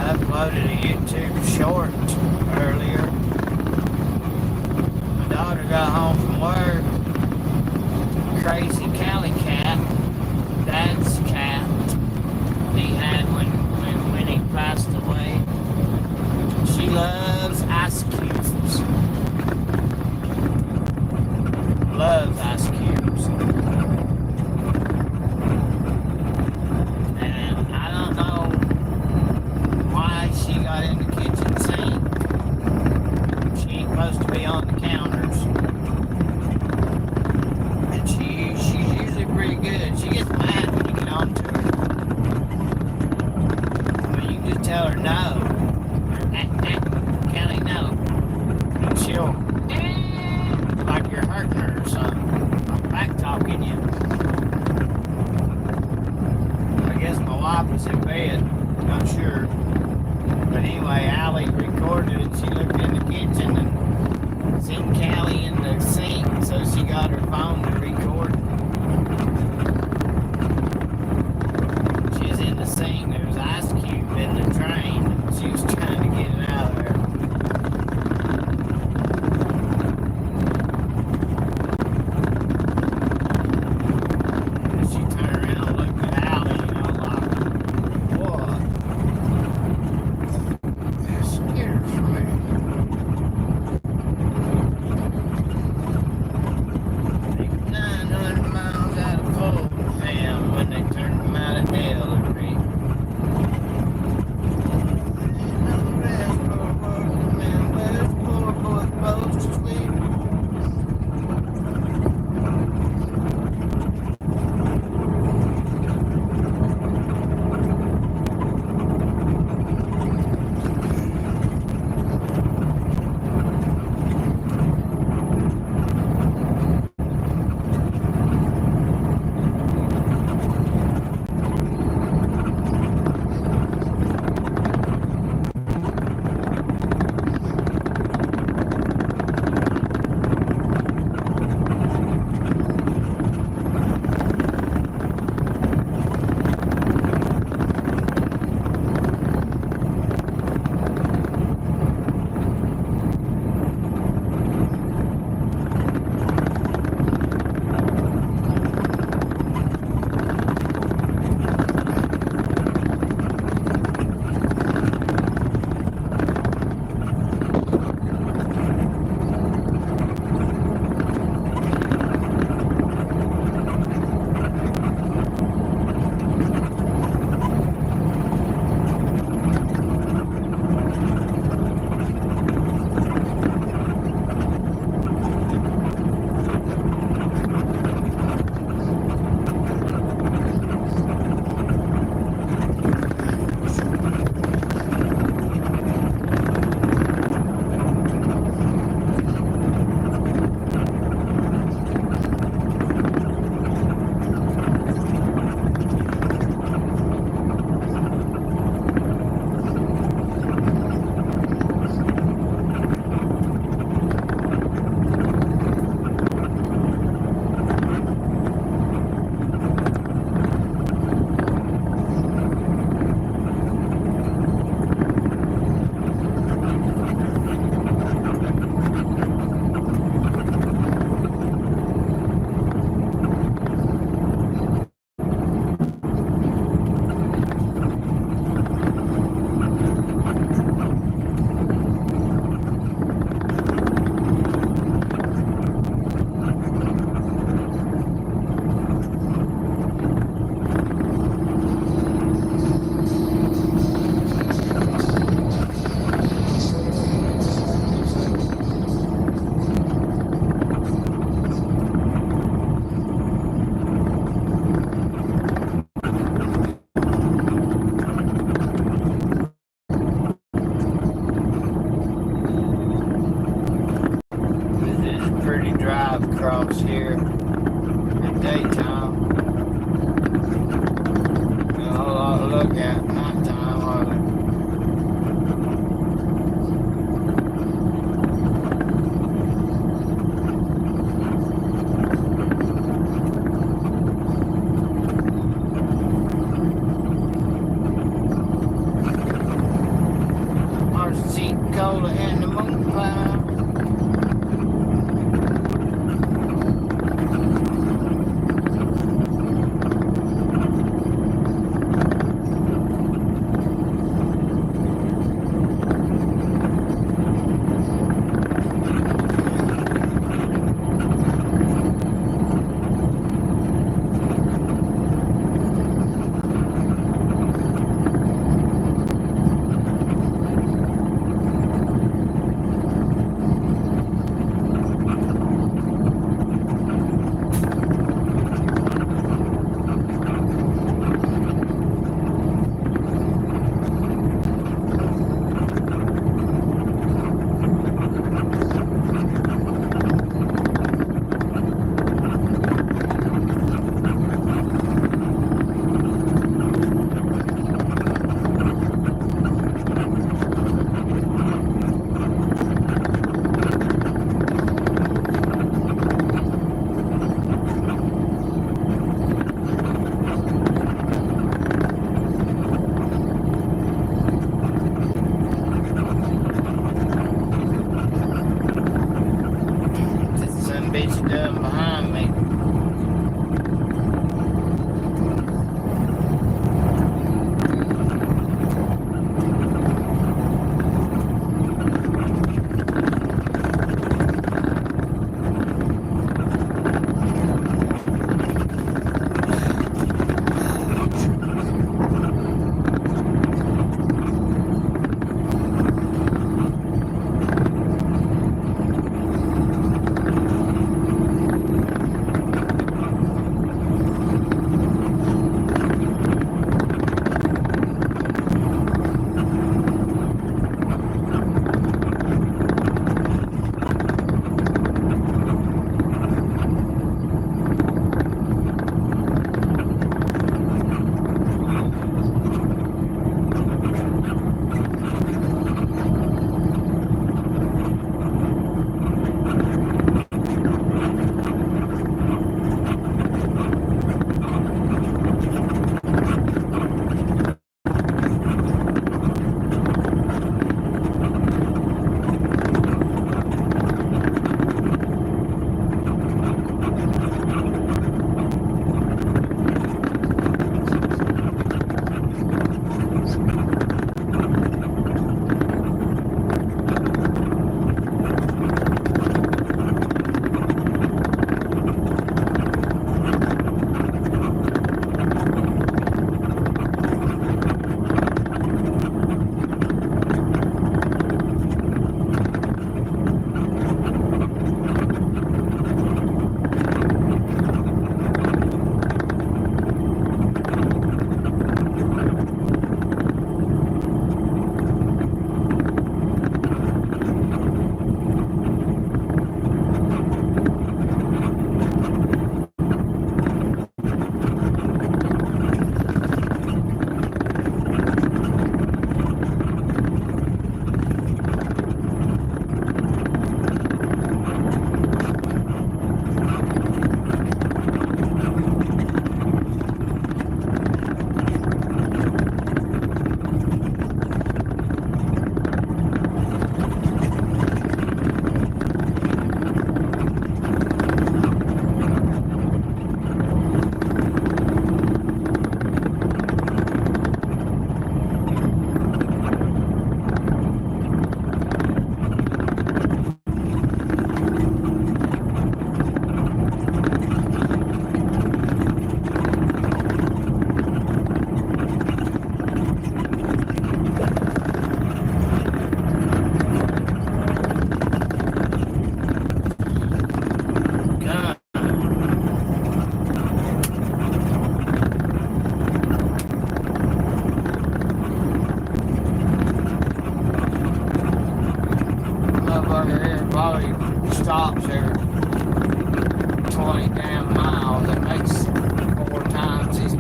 Uploaded a YouTube short earlier. My daughter got home from work. Crazy Cali cat, Dad's cat, he had when he passed away. She loves ice cubes. Loves ice cubes. And I don't know why she got in the kitchen sink. She ain't supposed to be on the counters. And she's usually pretty good. She gets mad when you get on to her. I mean, you can just tell her no. Kelly, no. And she'll, like you're hurting her or something. I'm back talking you. I guess my wife was in bed. Not sure. But anyway, Allie recorded it. She looked in the kitchen and seen Callie in the sink, so she got her phone to record. She was in the sink. There was ice cube in the drain. She was trying to get it out of there. And she turned around and looked at Allie, and I was like, what? That scares me.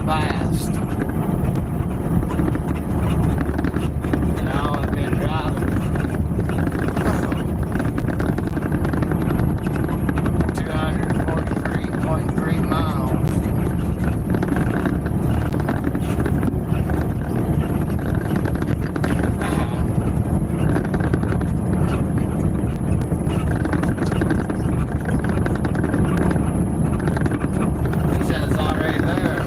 fast. And I've only been driving 243.3 miles. He said it's already there.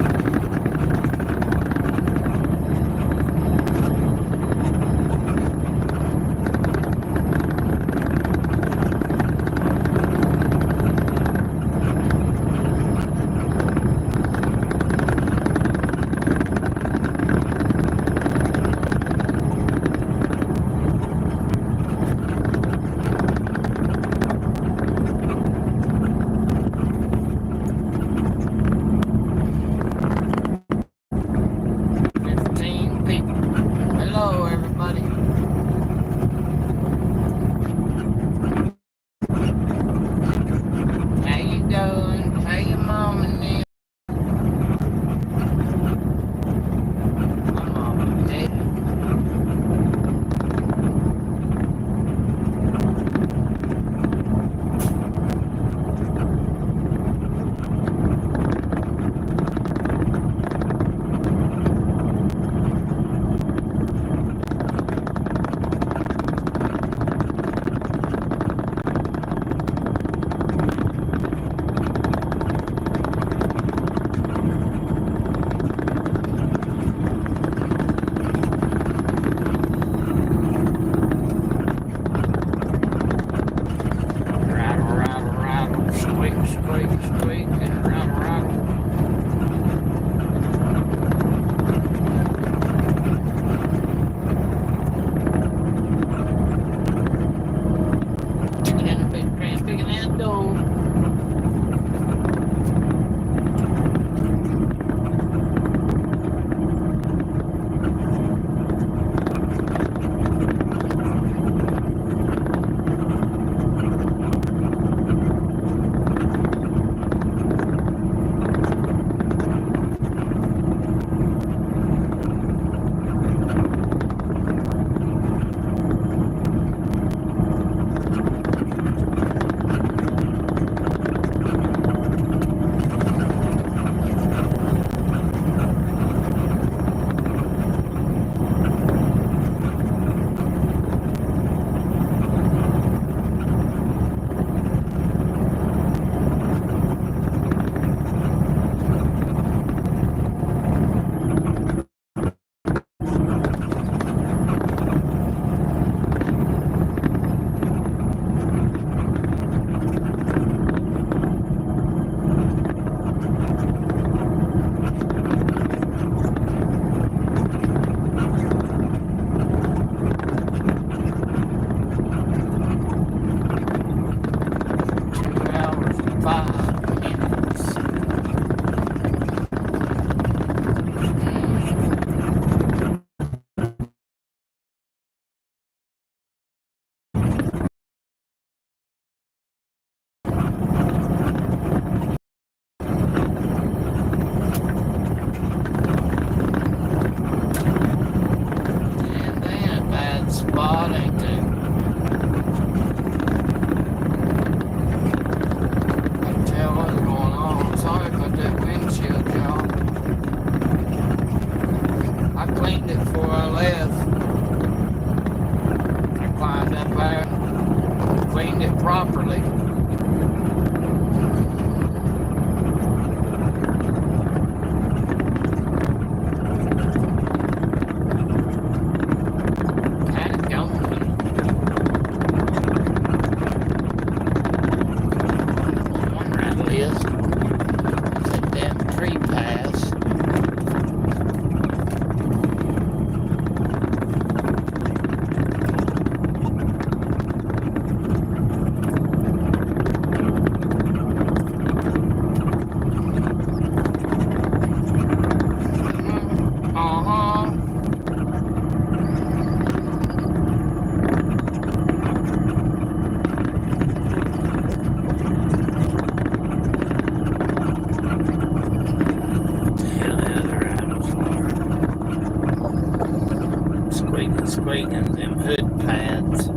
squeaking them hood pads.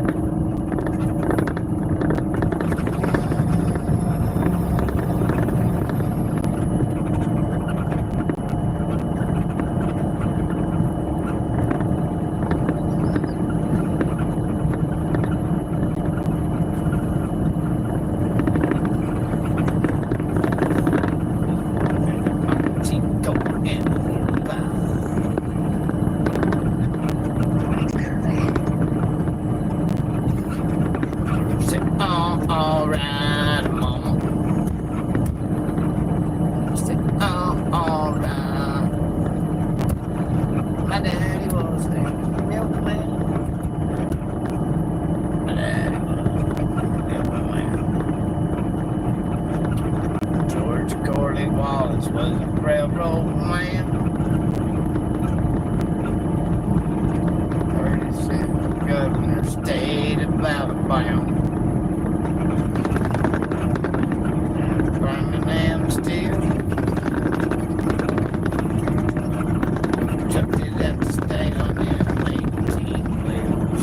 Alright, mama. Said, alright. My daddy was a milkman. My daddy was a milkman. George Corley Wallace was a railroad man. 37th governor, state of Alabama. Birmingham steel. Chucked it at the state on them 18 wheels.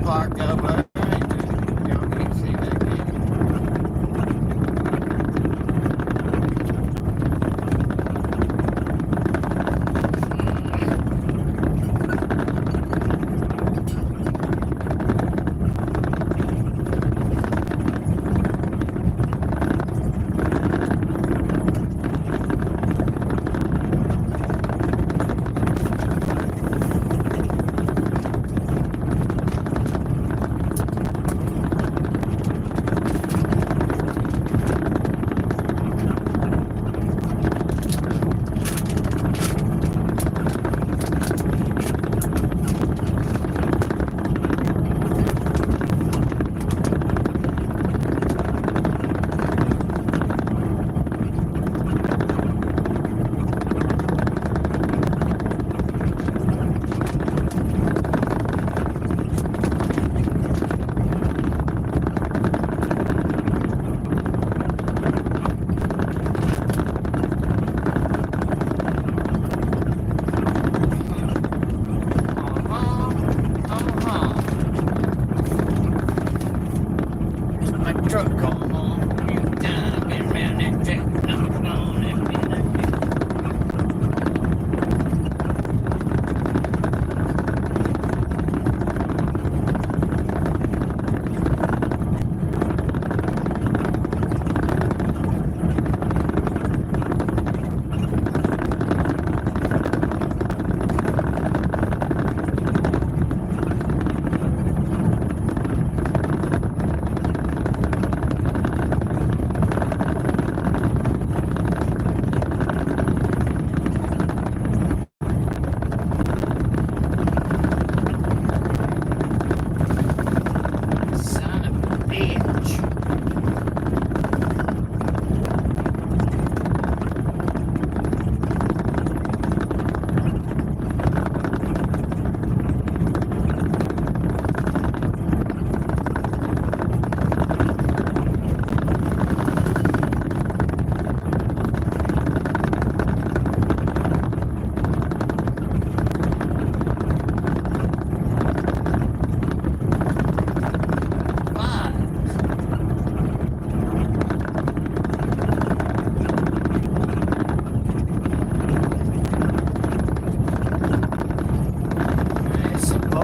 Parked over. Y'all can't see that, can you?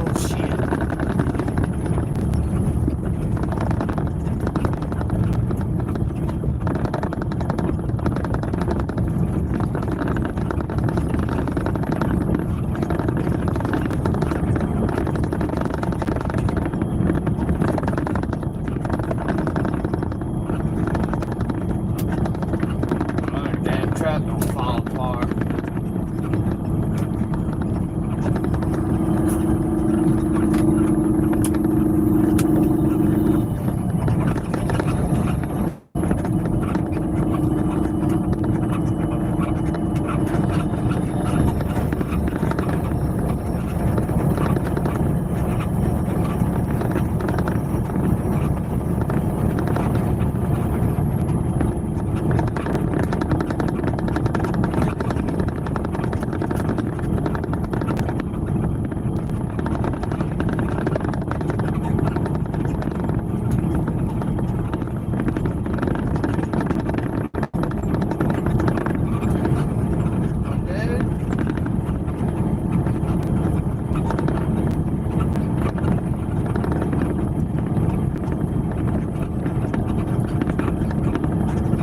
Oh shit. Another damn truck gonna fall apart.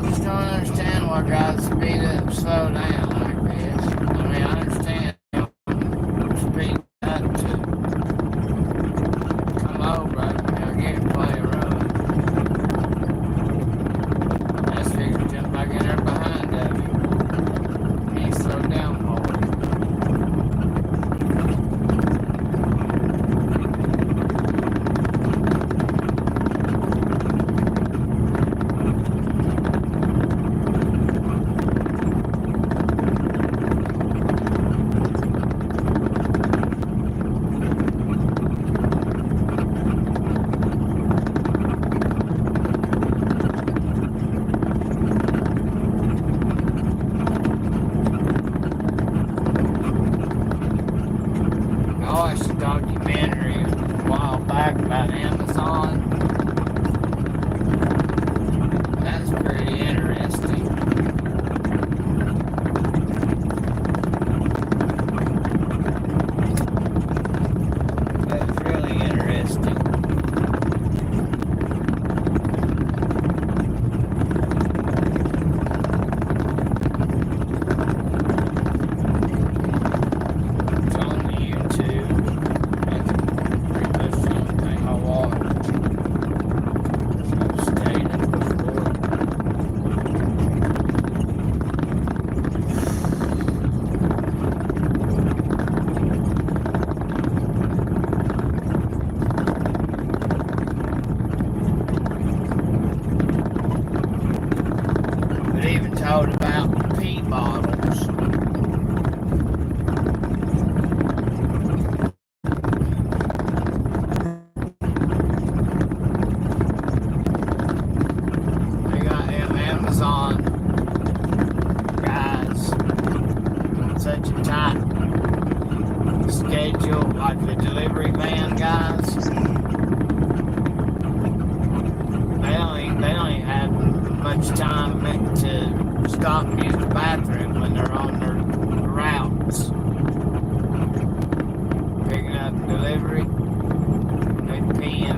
Just don't understand why guys speed up, slow down like this. I mean, I understand speed up to come over, get play a road. That's figure jump back in there behind of you. He slowed down for it. I watched a documentary a while back about Amazon. That's pretty interesting. That's really interesting. It's on YouTube. That's pretty much the only thing I watch. I've stated before. It even told about pee bottles. They got them Amazon guys on such a tight schedule, like the delivery van guys. They don't even have much time to stop and use the bathroom when they're on their routes. Picking up delivery, they pee in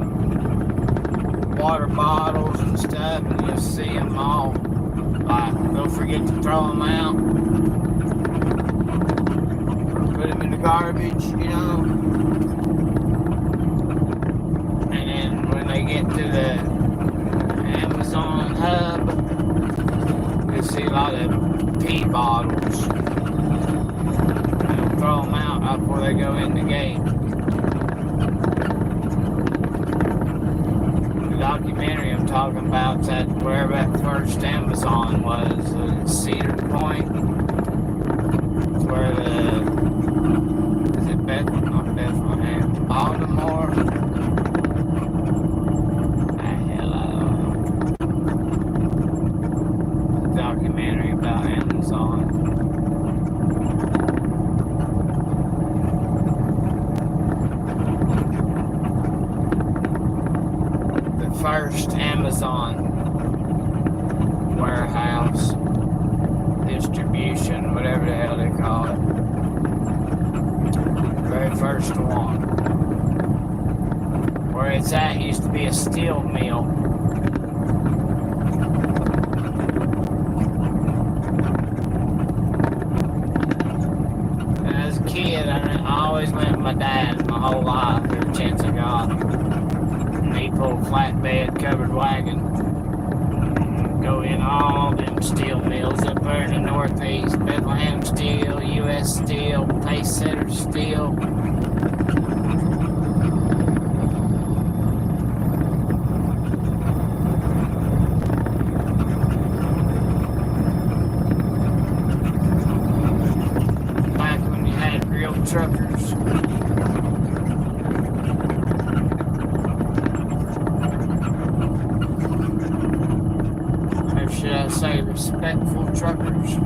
water bottles and stuff, and you'll see them all. Like, don't forget to throw them out. Put them in the garbage, you know. And then when they get to the Amazon hub, you see a lot of pee bottles. They'll throw them out right before they go in the gate. The documentary I'm talking about is at where that first Amazon was, Cedar Point. It's where is it not Bethlehem, Baltimore? Documentary about Amazon. The first Amazon warehouse distribution, whatever the hell they call it. Very first one. it's at used to be a steel mill. As a kid, I always went with my dad my whole life, every chance I got. He'd pull a flatbed covered wagon, go in all them steel mills up there in the Northeast. Bethlehem Steel, U.S. Steel, Pace Setter Steel. Back when you had real truckers. Or should I say respectful truckers?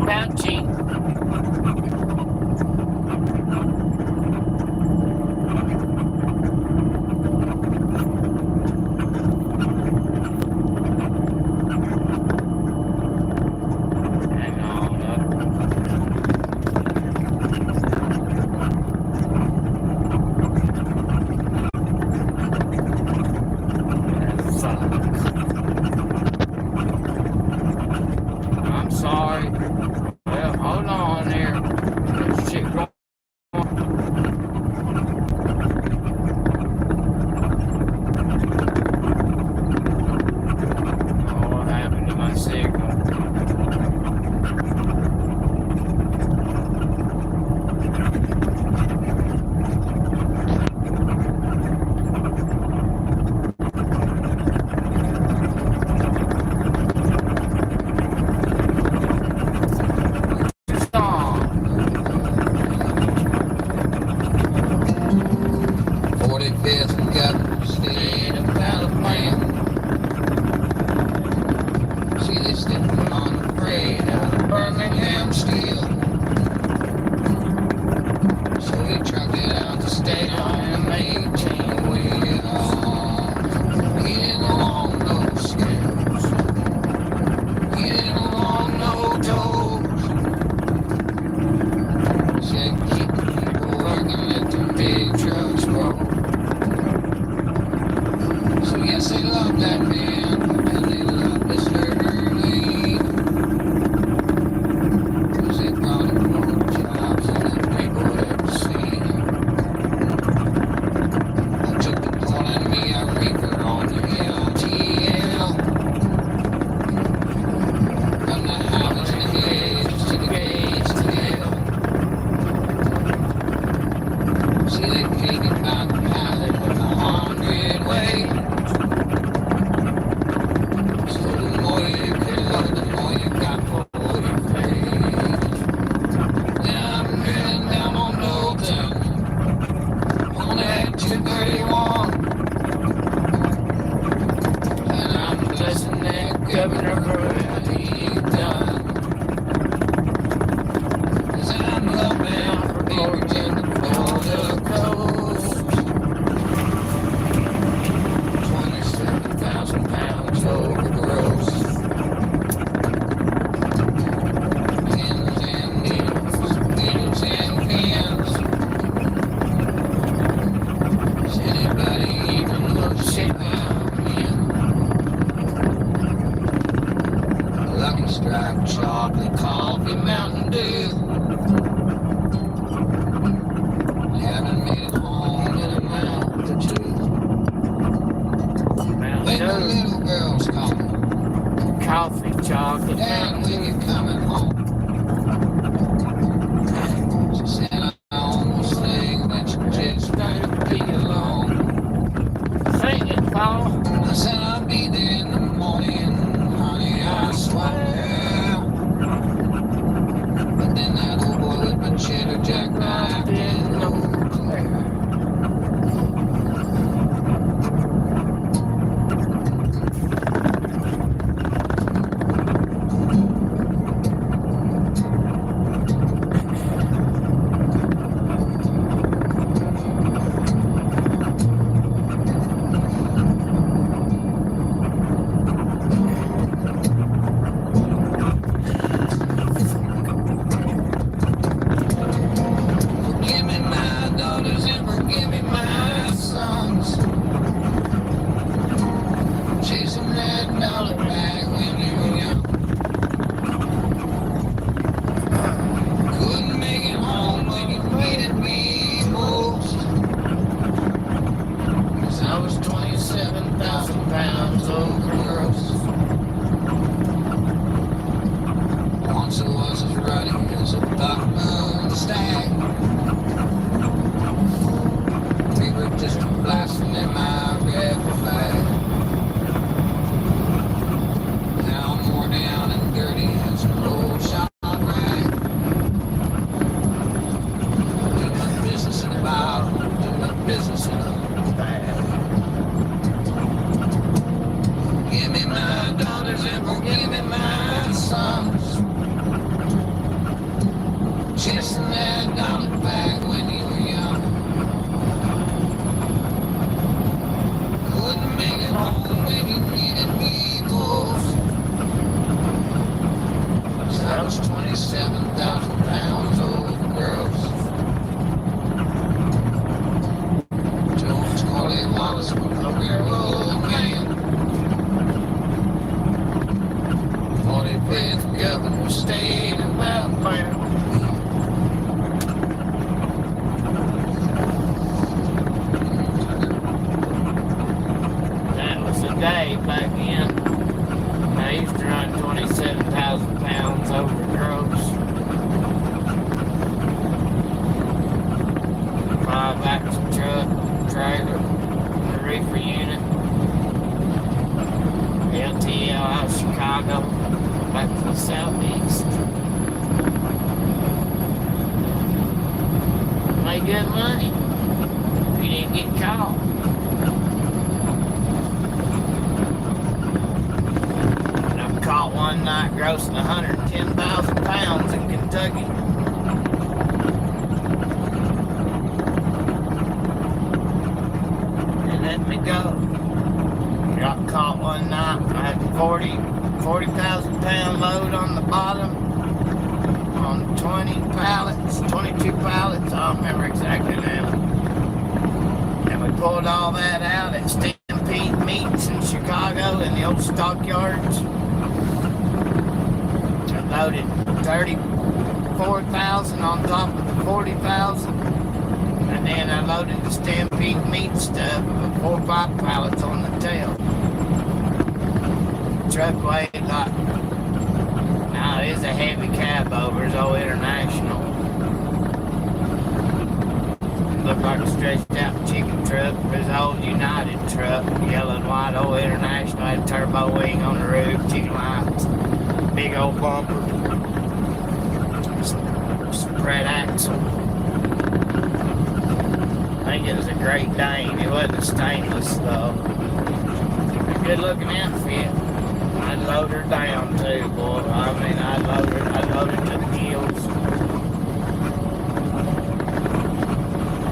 Bouncy. Hang on up. I'm sorry. Well, hold on there. There's shit going on. Oh, what happened to my signal? State of Alabama. See, they stepping on the parade out of Birmingham Steel. So we trucked it out to state on 18 wheel. Getting along those scales. Getting along no toes. Said keep the people working, let them big trucks roll. So yes, they love that man, and they love Mr. Hurley. 'Cause they brought him more jobs than the people ever seen. I took the point out of me, I reaper on the LTL. From the highways to the gates, to the gates, to the hell. See, they take it by the pilot with 100 ways. Governor for he's done. 'Cause I'm loving for Oregon to the coast. 27,000 pounds over gross. Pins and needles, needles and pins. Does anybody even look shit out of me? go. The little girl's calling. Coffee, chocolate. Dad, when you coming home? She said, I almost think that you just better be alone. Sing it, Paul. I said, I'll be there in the morning, honey, I swear. But then that old boy with my cheddar jack knife didn't know clear. Forgive me my daughters and forgive me my sons. Chasing that dollar bag when you were young. Couldn't make it home when you needed me most. 'Cause I was 27,000 pounds overgross. Once I was as ruddy as a buckman stag. We were just blasting in my red flag. Now I'm more down and dirty as an old shot rag. Do my business in the bottle, do my business in the bag. Give me my daughters and forgive me my sons. Chasing that dollar bag when you were young. Couldn't make it home when you needed me most. 'Cause I was 27,000 pounds overgross. Jones Corley Wallace was a railroad man. 45th governor state of Alabama. That was the day back then. I used to run 27,000 pounds over gross. 5-axle truck, trailer, the reefer unit. LTL out of Chicago, back to the southeast. Made good money. If you didn't get caught. I caught one night grossing 110,000 pounds in Kentucky. They let me go. Got caught one night. I had 40,000 pound load on the bottom on 20 pallets, 22 pallets. I don't remember exactly now. And we pulled all that out at Stampede Meats in Chicago in the old stockyards. I loaded 34,000 on top of the 40,000. And then I loaded the Stampede Meat stuff with 4 or 5 pallets on the tail. The truck weighed like, now it is a heavy cab over, it's old International. Looked like a stretched out chicken truck, but it's an old United truck, yellow and white, old International, had a turbo wing on the roof, chicken lights, big old bumper, spread axle. I think it was a Great Dane. It wasn't a stainless though. A good looking outfit. I'd load her down too, boy. I mean, I'd load her to the gills.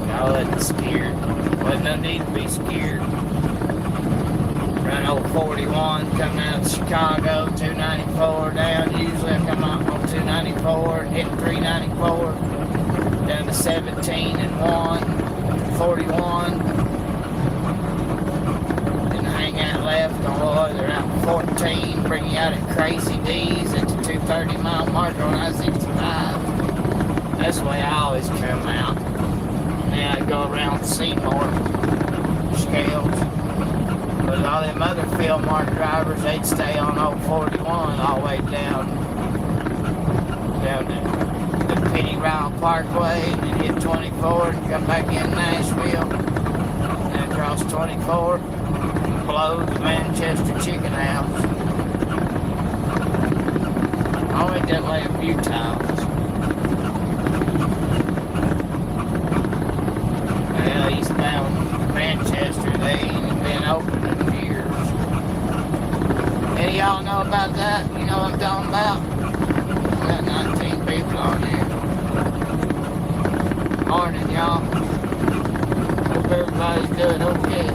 I wasn't scared. Wasn't no need to be scared. Run old 41 coming out of Chicago, 294 down. Usually I come out on 294, hit 394, down to 17 and 1. 41, and hang out left on they're out 14, bring you out at Crazy D's at the 230 mile marker on I-65. That's the way I always come out. Now I go around Seymour, Scales, put a all them other field mark drivers, they'd stay on old 41 all the way down the Penny Round Parkway, and then hit 24 and come back in Nashville, and then across 24, below the Manchester Chicken House. I went that way a few times. Well, eastbound Manchester, they ain't been open in years. Any of y'all know about that? You know what I'm talking about? We got 19 people on here. Morning, y'all. Hope everybody's doing okay.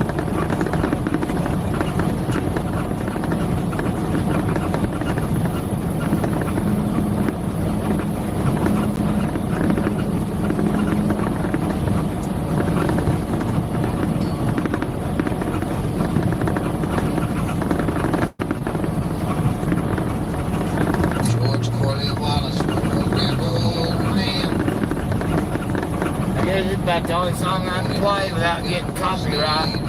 It's about the only song I can play without getting copyright.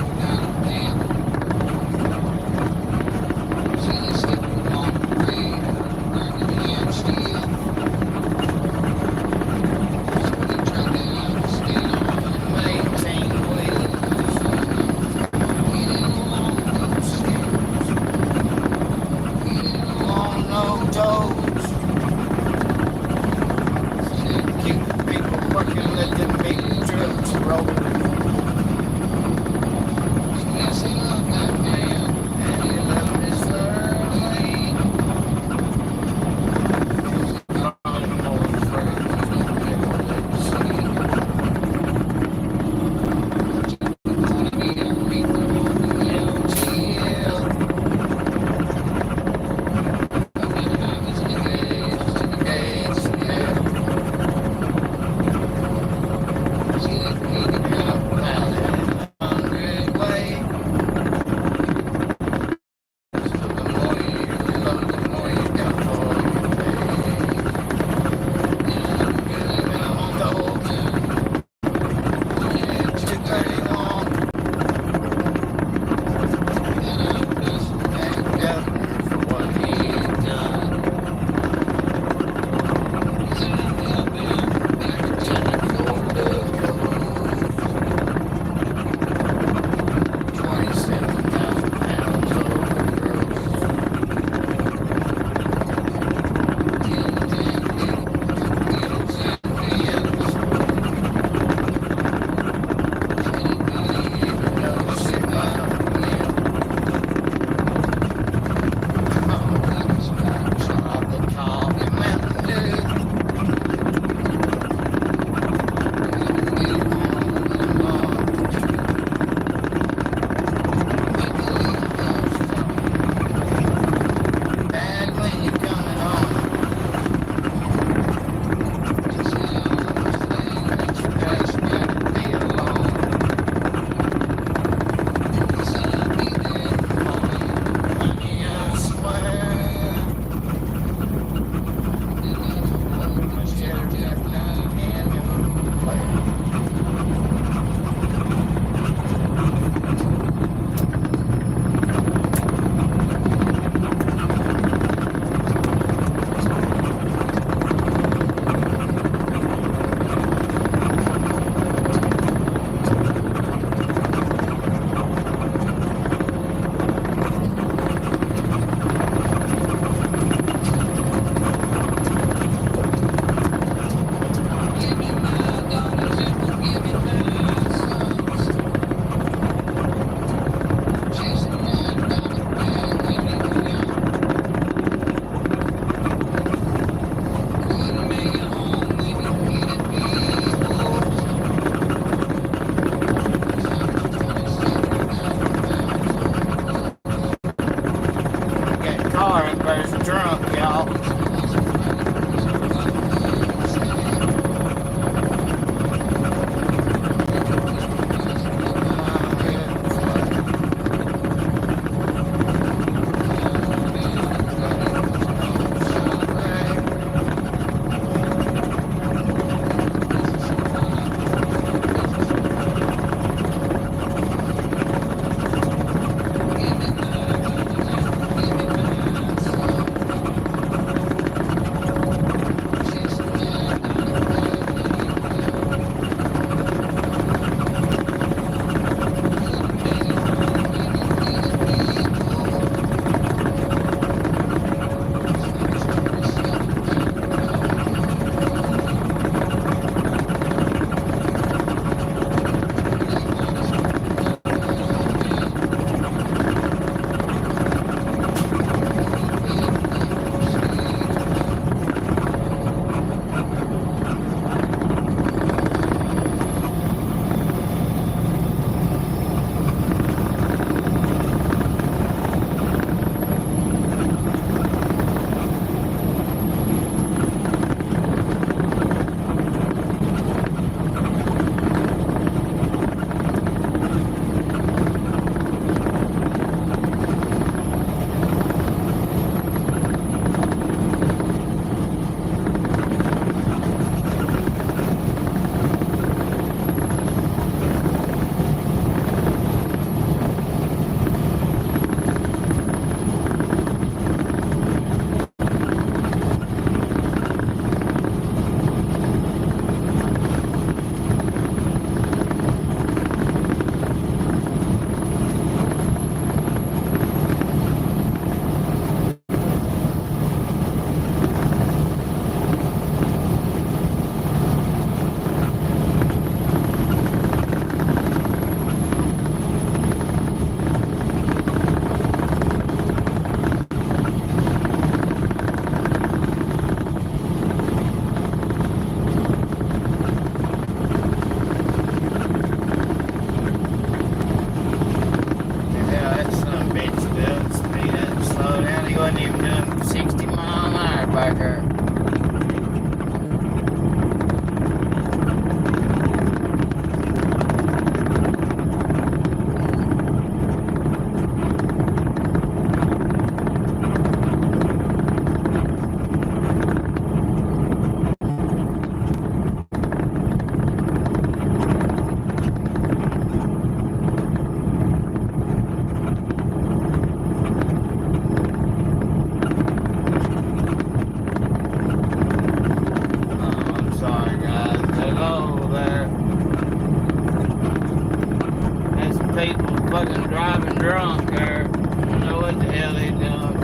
drunk there. I don't know what the hell he done.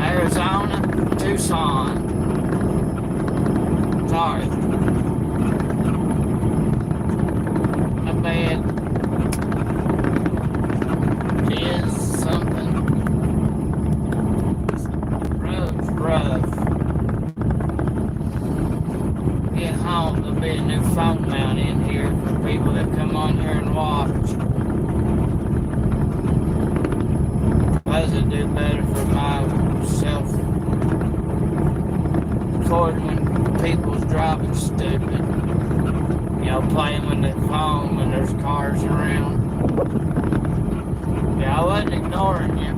Arizona, Tucson. Sorry. My bad. Is something. Road's rough. Get home, there'll be a new phone mount in here for people that come on here and watch. Those would do better for my self-recording when people's driving stupid. You know, playing with their phone when there's cars around. Yeah, I wasn't ignoring you.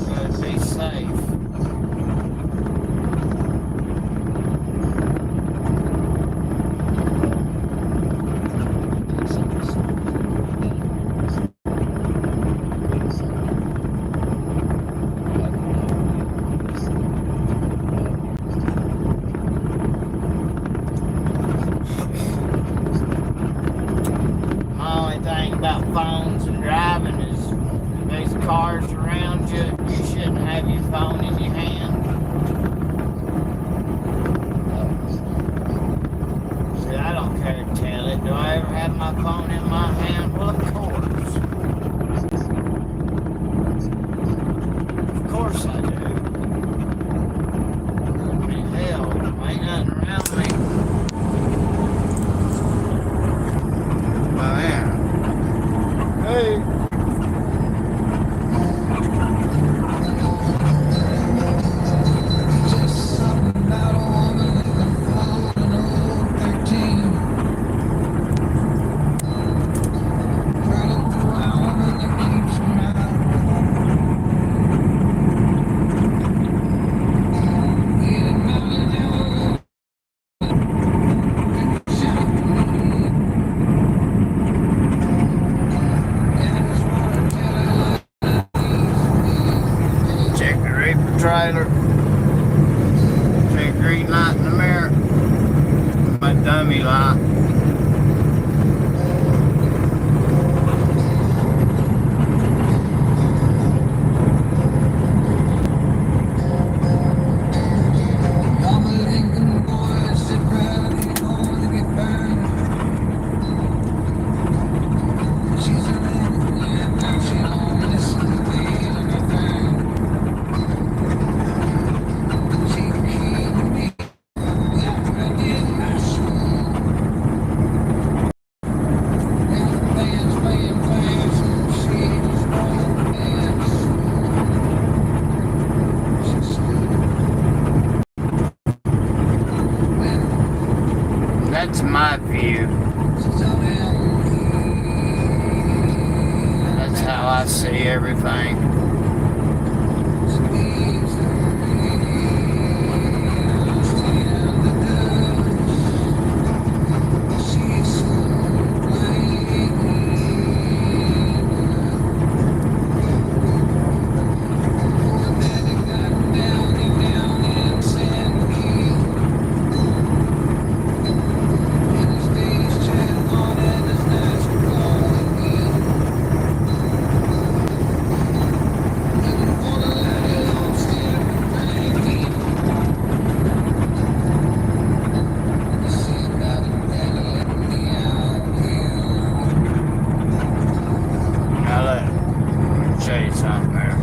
But be safe. My only thing about phones and driving is if there's cars around you, you shouldn't have your phone in your hand. See, I don't care to tell it. Do I ever have my phone in my hand? Well, of course. Of course I do. I mean, hell, ain't nothing around me. Oh, yeah. Hey. Just something about a woman in the cold and old 13. Trying to around and it keeps me out. Getting mountain hell. Check the reaper trailer. Check green light in the mirror. My dummy light. I'm a Lincoln boy, sit proud, ain't going to get burned. She's a Lincoln, yeah, now she don't listen to me or nothing. She killed me after I did my school. Now the band's playing fast, and she just won't dance. She's That's my view. That's how I see everything. Now let me show you something there.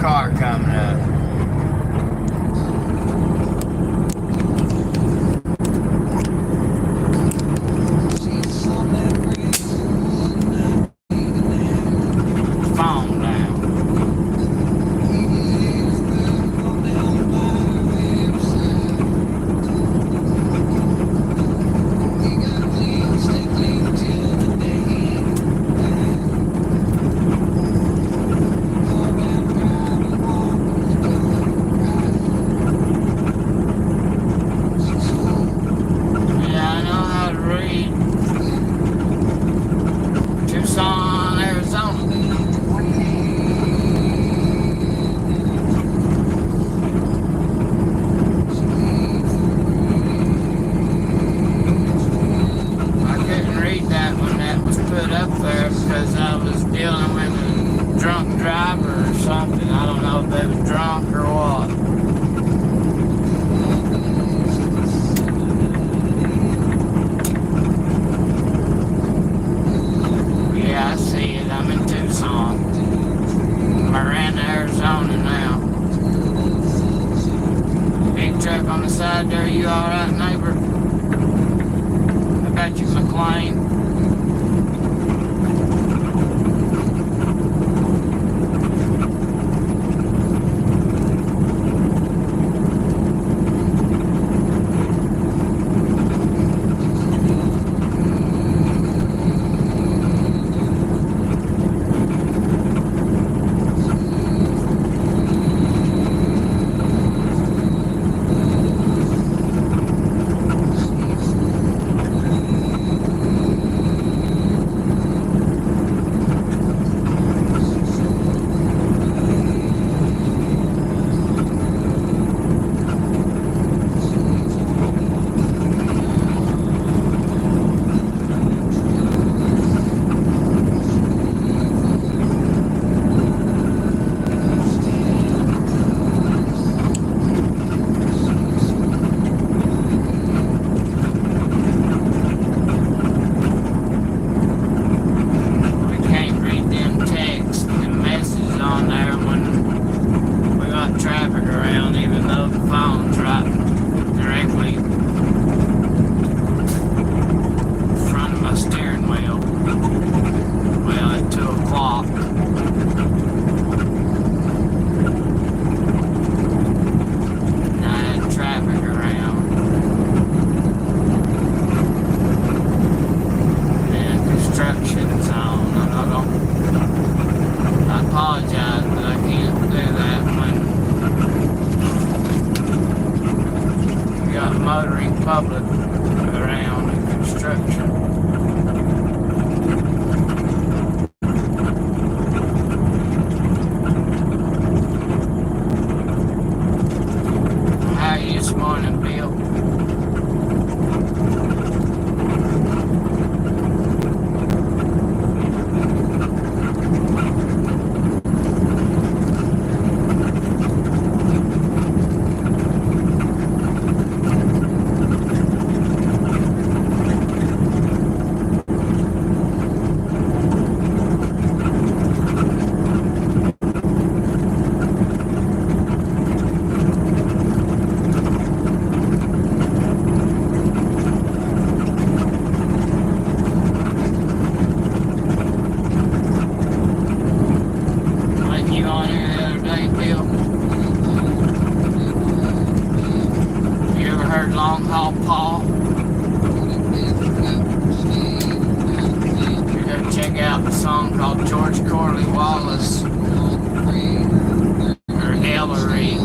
Car coming up. Phone down. Tucson, Arizona. drunk driver or something. I don't know if they was drunk or what. Yeah, I see it. I'm in Tucson. Miranda, Arizona now. Big truck on the side there. You all right, neighbor? I got you, McLean. Public around and construction. How are you this morning, Bill? Long Haul Paul. You're gonna check out the song called George Corley Wallace or Ellery.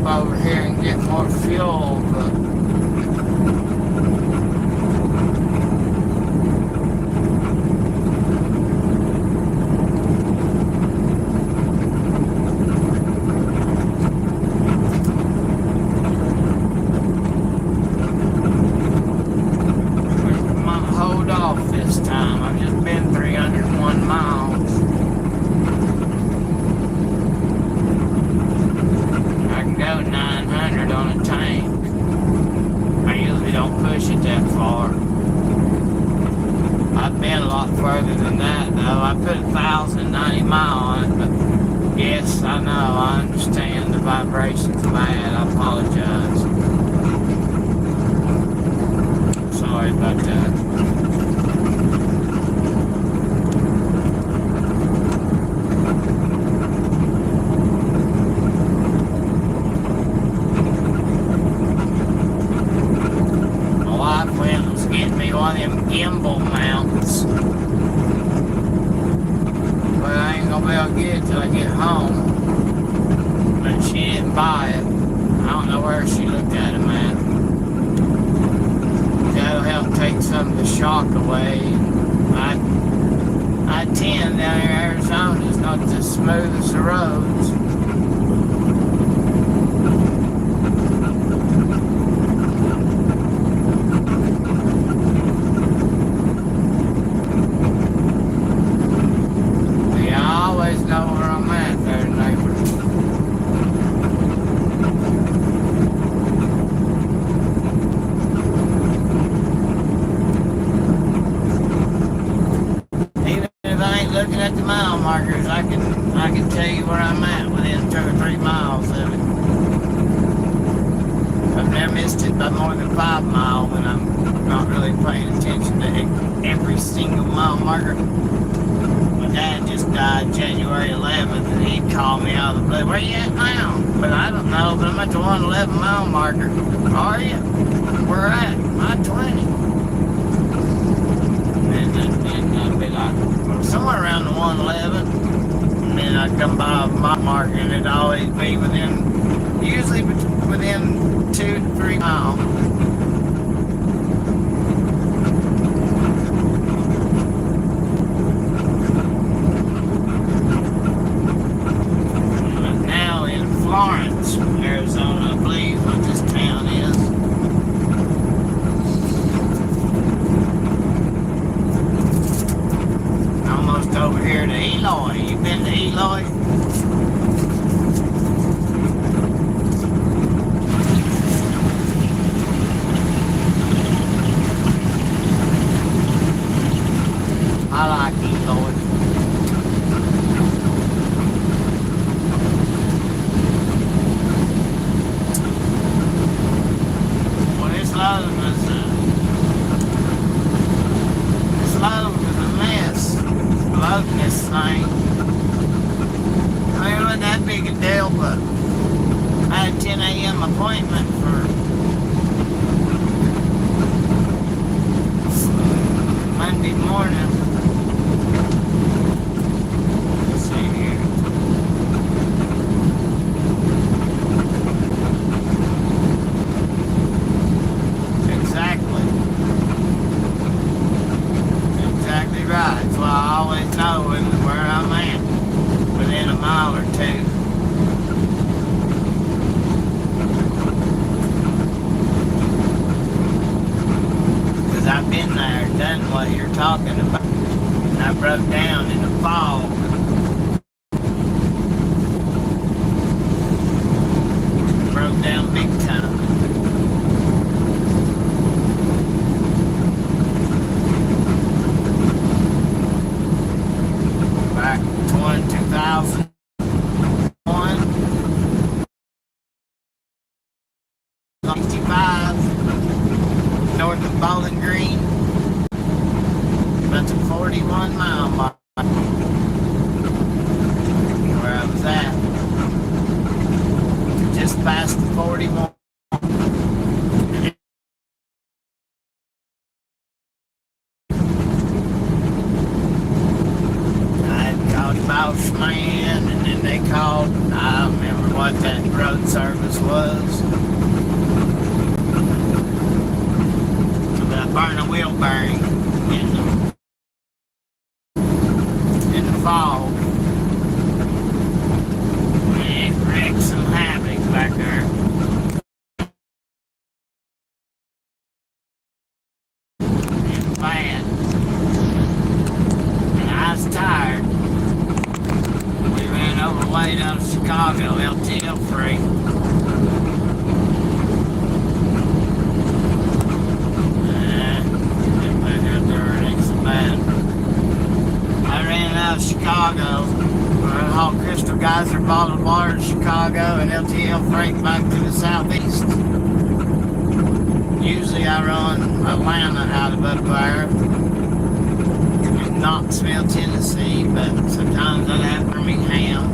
over here and get more fuel, but hold off this time. I've just been 301 miles. I can go 900 on a tank. I usually don't push it that far. I've been a lot further than that though. I put 1,090 mile on it, but yes, I know, I understand the vibration's bad. I apologize. Sorry about that. One of them gimbal mounts, but I ain't gonna be able to get it till I get home. But she didn't buy it. I don't know where she looked at them at. That'll help take some of the shock away. I-10 down here in Arizona is not the smoothest of roads. Know where I'm at there, neighbor. Even if I ain't looking at the mile markers, I can tell you where I'm at within 2 or 3 miles of it. I've never missed it by more than 5 miles when I'm not really paying attention to every single mile marker. Dad just died January 11th, and he called me out of the blue. Where you at now? But I don't know, but I'm at the 111 mile marker. Are you? Where at? I'm 20. And I'd be like, somewhere around the 111. And then I'd come by a mile marker, and it'd always be usually within 2 to 3 miles. Florence, Arizona, I believe what this town is. Almost over here to Eloy. You been to Eloy? I like Eloy. This thing. I mean, it wasn't that big a deal, but I had a 10 a.m. appointment for Monday morning. Let's see here. Exactly right. That's why I always know where I'm at, within a mile or two. Because I've been there, done what you're talking about. And I broke down in the fog. Broke down big time. Back 2001, north of Bowling Green, about the 41 mile mark, where I was at, just past the 41. Bauschman, and then they called, I don't remember what that road service was. was. About burning a wheel bearing in the fall. And it wrecked some havoc back there. It's bad. And I was tired. We ran overweight out of Chicago, LTL free. Chicago. I haul Crystal Geyser bottled water to Chicago and LTL freight back to the southeast. Usually I run Atlanta out of up there in Knoxville, Tennessee, but sometimes I'd have Birmingham.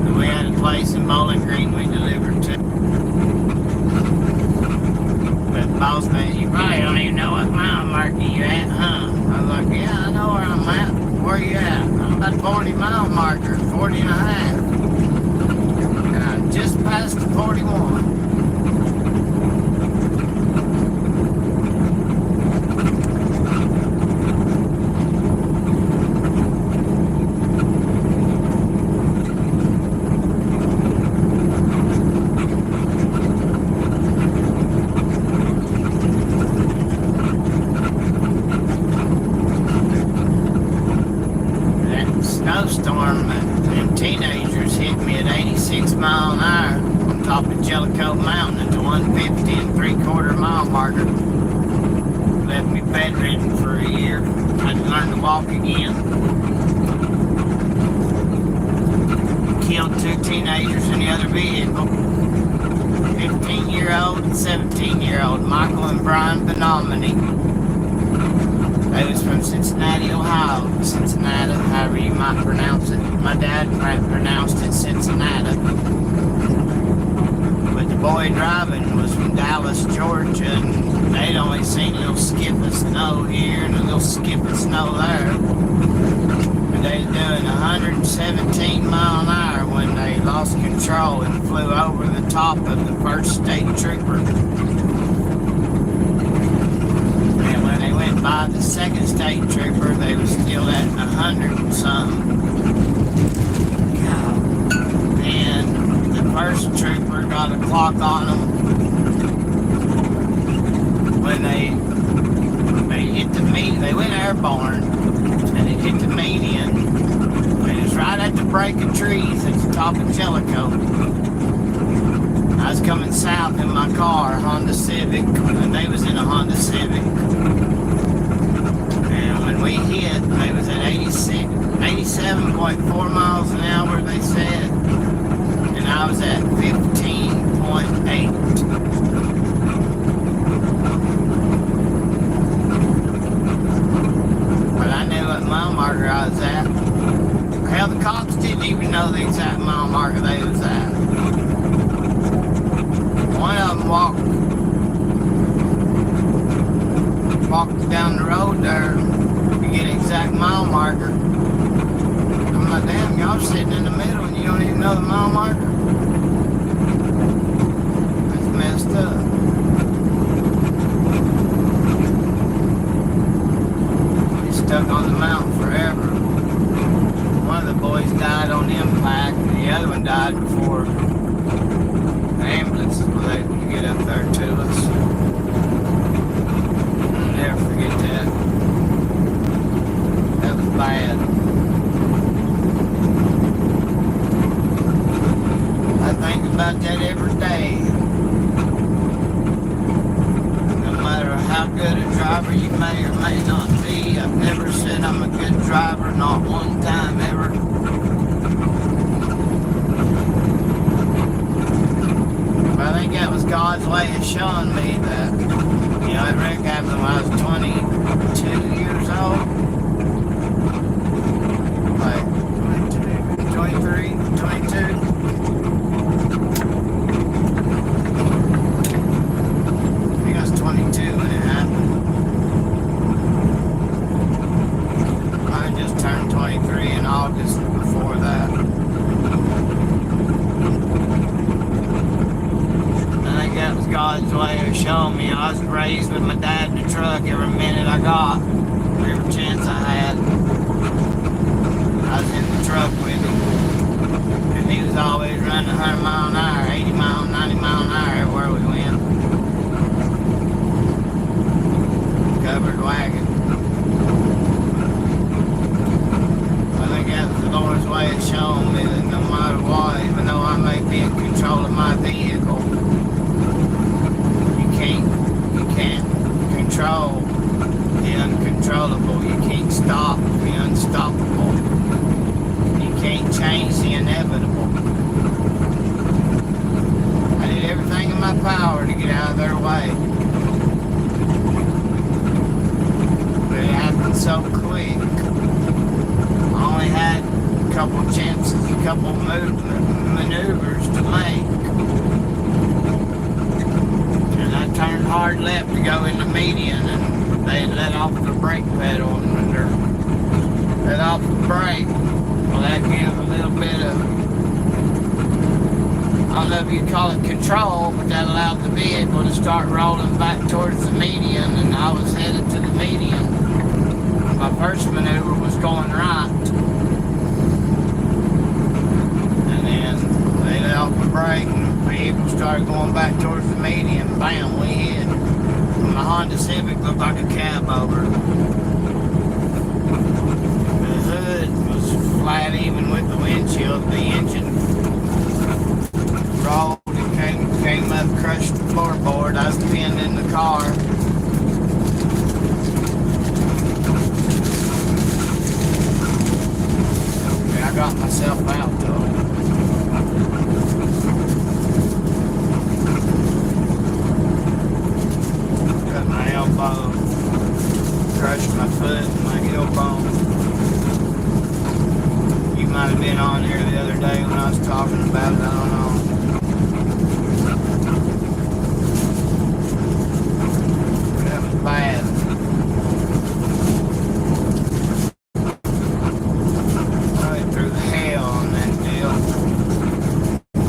And we had a place in Bowling Green we delivered to. But the boss man, you probably don't even know what mile marker you at, huh? I was like, yeah, I know where I'm at. Where you at? I'm at 40 mile marker, 40 and a half. And I just passed the 41. Snowstorm and teenagers hit me at 86 mile an hour on top of Jellicoe Mountain at the 150 and 3/4 mile marker. Left me bedridden for a year. Had to learn to walk again. Killed 2 teenagers in the other vehicle. 15-year-old and 17-year-old Michael and Brian Benomini. They was from Cincinnati, Ohio. Cincinnati, however you might pronounce it. My dad pronounced it Cincinnati. But the boy driving was from Dallas, Georgia, and they'd only seen a little skip of snow here and a little skip of snow there. And they was doing 117 mile an hour when they lost control and flew over the top of the first state trooper. By the second state trooper, they were still at 100 and some. And the first trooper got a clock on them when they hit the median. They went airborne and it hit the median. It was right at the break of trees at the top of Jellicoe. I was coming south in my car, Honda Civic, and they was in a Honda Civic. When we hit, they was at 87.4 miles an hour, they said, and I was at 15.8. But I knew what mile marker I was at. Hell, the cops didn't even know the exact mile marker they was at. One of them walked down the road there. Get an exact mile marker. I'm like, damn, y'all sitting in the middle and you don't even know the mile marker? That's messed up. He's stuck on the mountain forever. One of the boys died on the impact and the other one died before the ambulances were able to get up there to us. I'll never forget that. Bad. I think about that every day. No matter how good a driver you may or may not be, I've never said I'm a good driver, not one time ever. But I think that was God's way of showing me that, you know, it wreck happened when I was 22 years old. Like 23, 22. I think I was 22 when it happened. I just turned 23 in August before that. God's way of showing me I was raised with my dad in the truck every minute I got, every chance I had. I was in the truck with him. And he was always running 100 mile an hour, 80 mile, 90 mile an hour everywhere we went. Covered wagon. I think that was the Lord's way of showing me that no matter what, even though I may be in control of my vehicle, you can't control the uncontrollable. You can't stop the unstoppable. You can't change the inevitable. I did everything in my power to get out of their way. But it happened so quick. I only had a couple chances, a couple maneuvers to make. And I turned hard left to go in the median, and they let off the brake pedal and let off the brake. Well, that gave a little bit of, I don't know if you'd call it control, but that allowed the vehicle to start rolling back towards the median, and I was headed to the median. My first maneuver was going right. And then they let off the brake, and the vehicle started going back towards the median. Bam, we hit. My Honda Civic looked like a cab over. The hood was flat even with the windshield. The engine rolled and came up, crushed the floorboard. I was pinned in the car. I got myself out though. Cut my elbow, crushed my foot and my heel bone. You might have been on here the other day when I was talking about it, I don't know. That was bad. I went through the hell on that deal.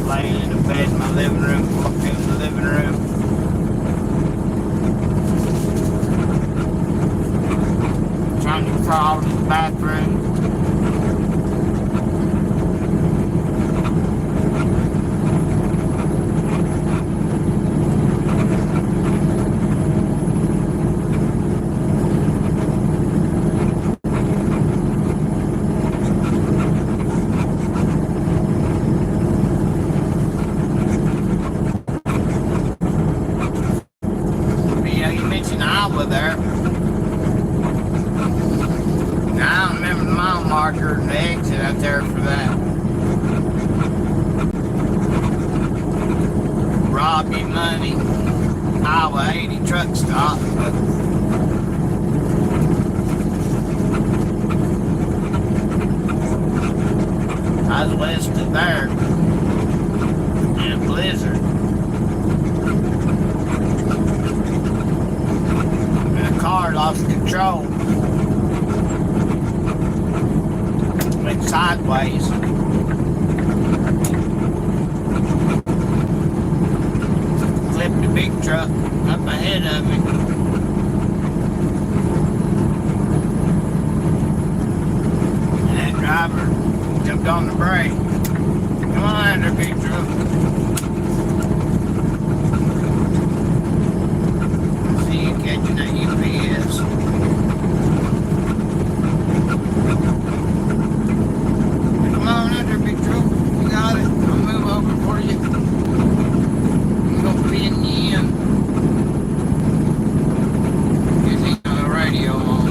Laying in the bed in my living room, walked into the living room. Trying to crawl to the bathroom. There. Now, I don't remember the mile marker and the exit out there for that. Rob you money. Iowa 80 truck stop. I was west of there in a blizzard. Car lost control. Went sideways. Flipped the big truck up ahead of me. And that driver jumped on the brake. Come on, there, big truck. Catching that UPS. Come on under, big truck. You got it. I'll move over for you. I'm gonna pin you in. Guess he's got the radio on.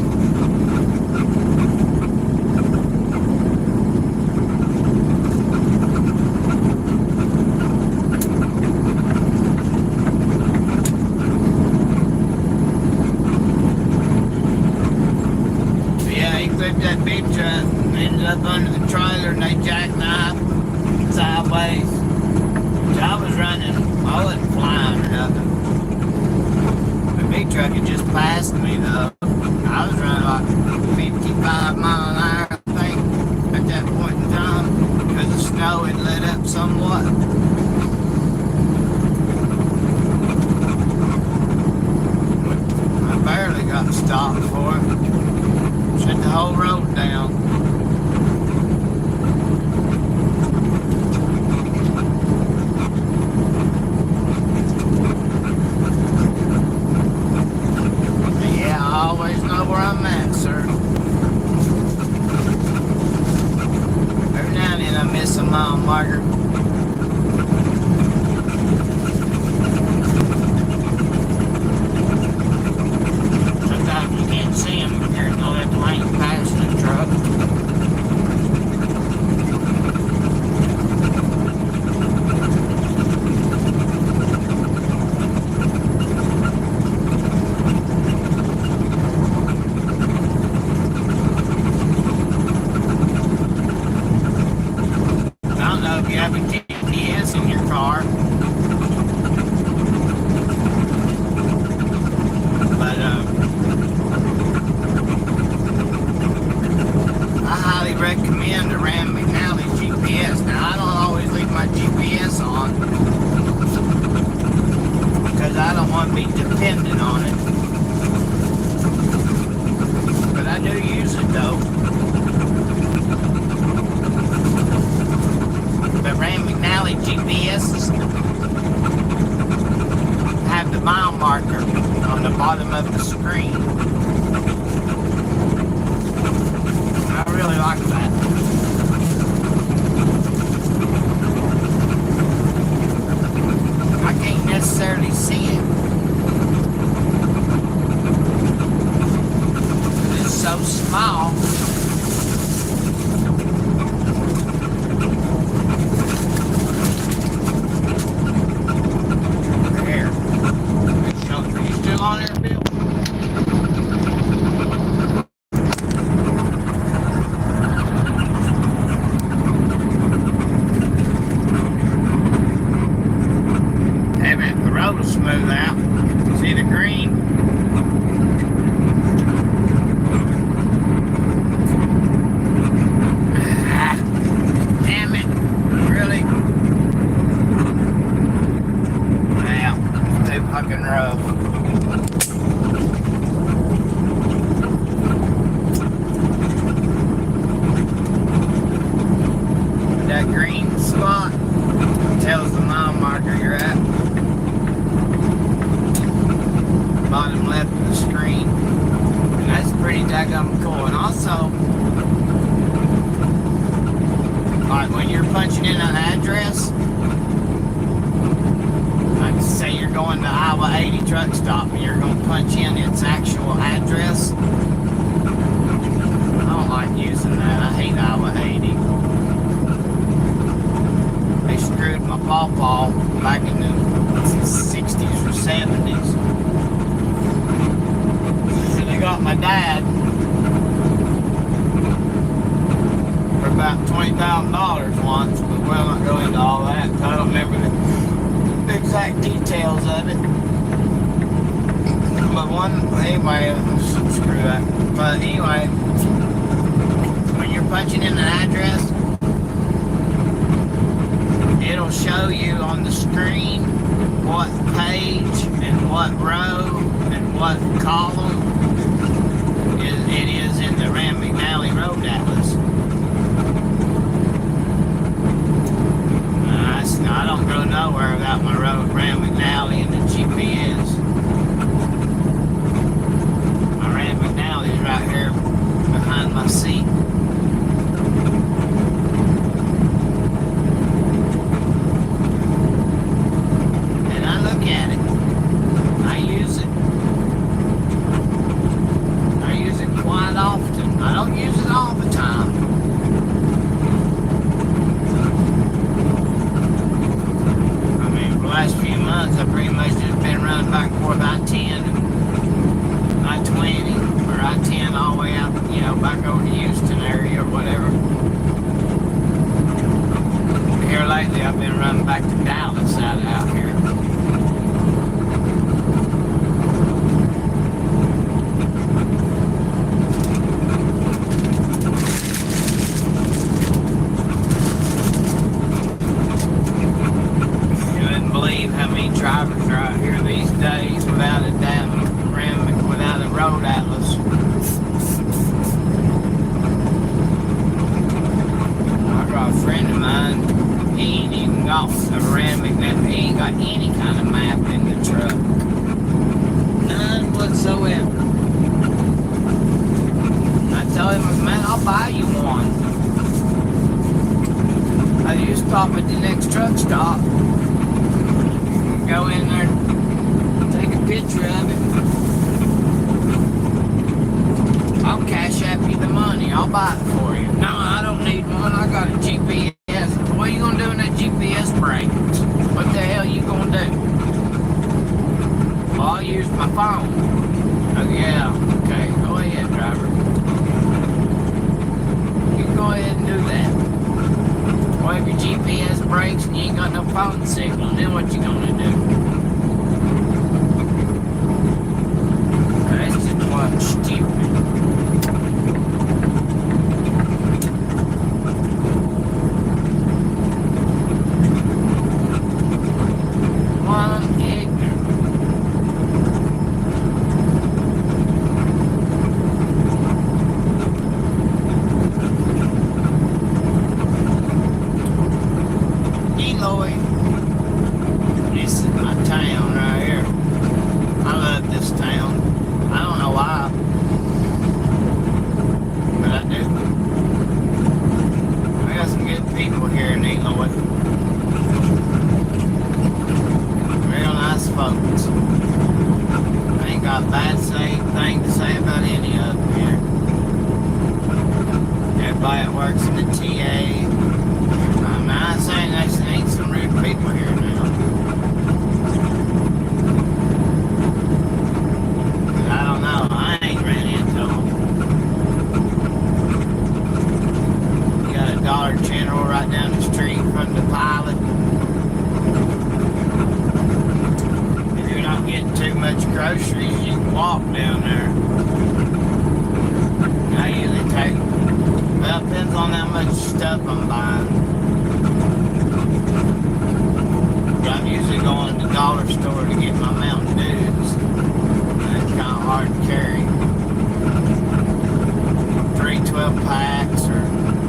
That big truck ended up under the trailer and they jackknifed sideways. So I was running, I wasn't flying or nothing. The big truck had just passed me though. I was running like 55 mile an hour, I think, at that point in time, because the snow had let up somewhat. want to be dependent on it. But I do use it though. The Rand McNally GPSs have the mile marker on the bottom of the screen. I really like that. I can't necessarily see it. It's so small. There. Are you still on there, Bill? Smooth out. See the green? Damn it. Really? Well, too fucking rough. That green spot tells the mile marker you're at. Bottom left of the screen, and that's pretty daggum cool. And also, like when you're punching in an address, like say you're going to Iowa 80 truck stop and you're going to punch in its actual address. I don't like using that. I hate Iowa 80. They screwed my pawpaw back in the 60s or 70s. Got my dad for about $20,000 once, but we'll not go into all that. I don't remember the exact details of it. But anyway, screw that. But anyway, when you're punching in an address, it'll show you on the screen what page and what row and what column it is in the Rand McNally Road Atlas. I don't go nowhere without my Rand McNally and the GPS. My Rand McNally is right here behind my seat. And I look at it. I use it. Quite often. I don't use it all the time. I mean, for the last few months, I've pretty much just been running back and forth I-10, I-20, or I-10 all the way out, back over to Houston area or whatever. Here lately, I've been running back to Dallas out here. Drivers are out here these days without a without a road atlas. I got a friend of mine, he ain't even got a Rand McNally, he ain't got any kind of map in the truck. None whatsoever. I told him, man, I'll buy you one. You stop at the next truck stop. Go in there, take a picture of it. I'll cash app you the money. I'll buy it for you. No, I don't need one. I got a GPS. What are you going to do when that GPS breaks? What the hell are you going to do? Well, I'll use my phone. Oh, yeah. Okay, go ahead, driver. You go ahead and do that. Well, if your GPS breaks and you ain't got no phone signal, then what you gonna do? That's just what stupid. One ignorant. folks. I ain't got a bad thing to say about any of them here. Everybody that works in the TA. I'm not saying there ain't some rude people here now. I don't know. I ain't ran into them. You got a Dollar General right down the street from the pilot. If you're not getting too much groceries, you can walk down there. I usually take, well, it depends on how much stuff I'm buying. But I'm usually going to the dollar store to get my Mountain Dews. It's kind of hard to carry. 3 12-packs or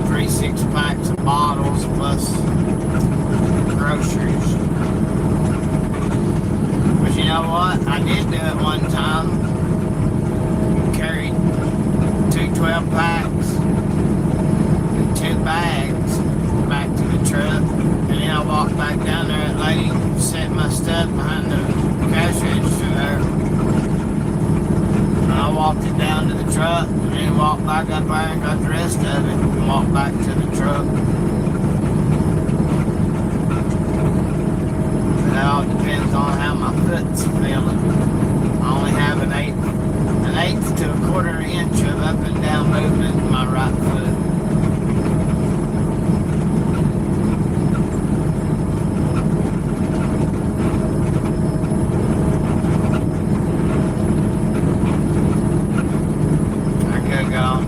3 6-packs of bottles plus groceries. But you know what? I did do it one time. Carried 2 12-packs and 2 bags back to the truck. And then I walked back down there. That lady set my stuff behind the cash register there. And I walked it down to the truck and then walked back up there and got the rest of it and walked back to the truck. But that all depends on how my foot's feeling. I only have an eighth to a quarter inch of up and down movement in my right foot.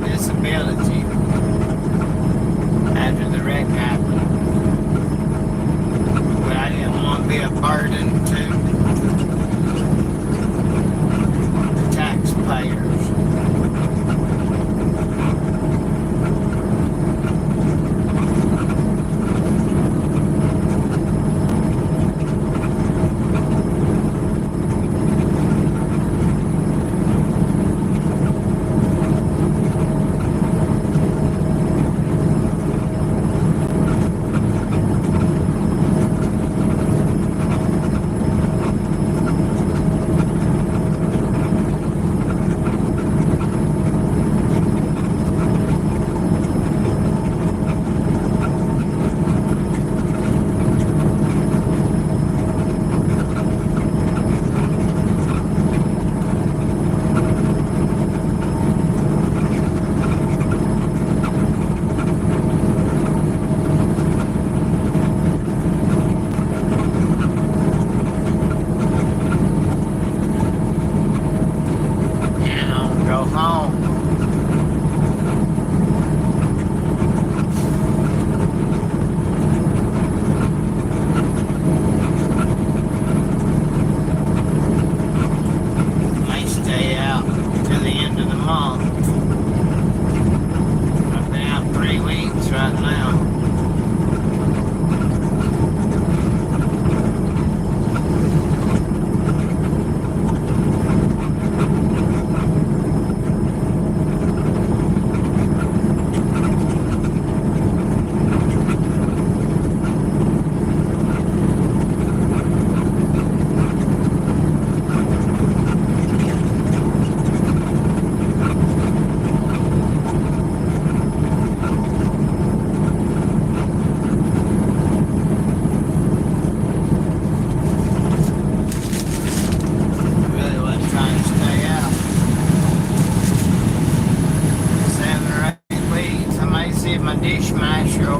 Disability after the wreck happened, but I didn't want to be a burden to the taxpayers.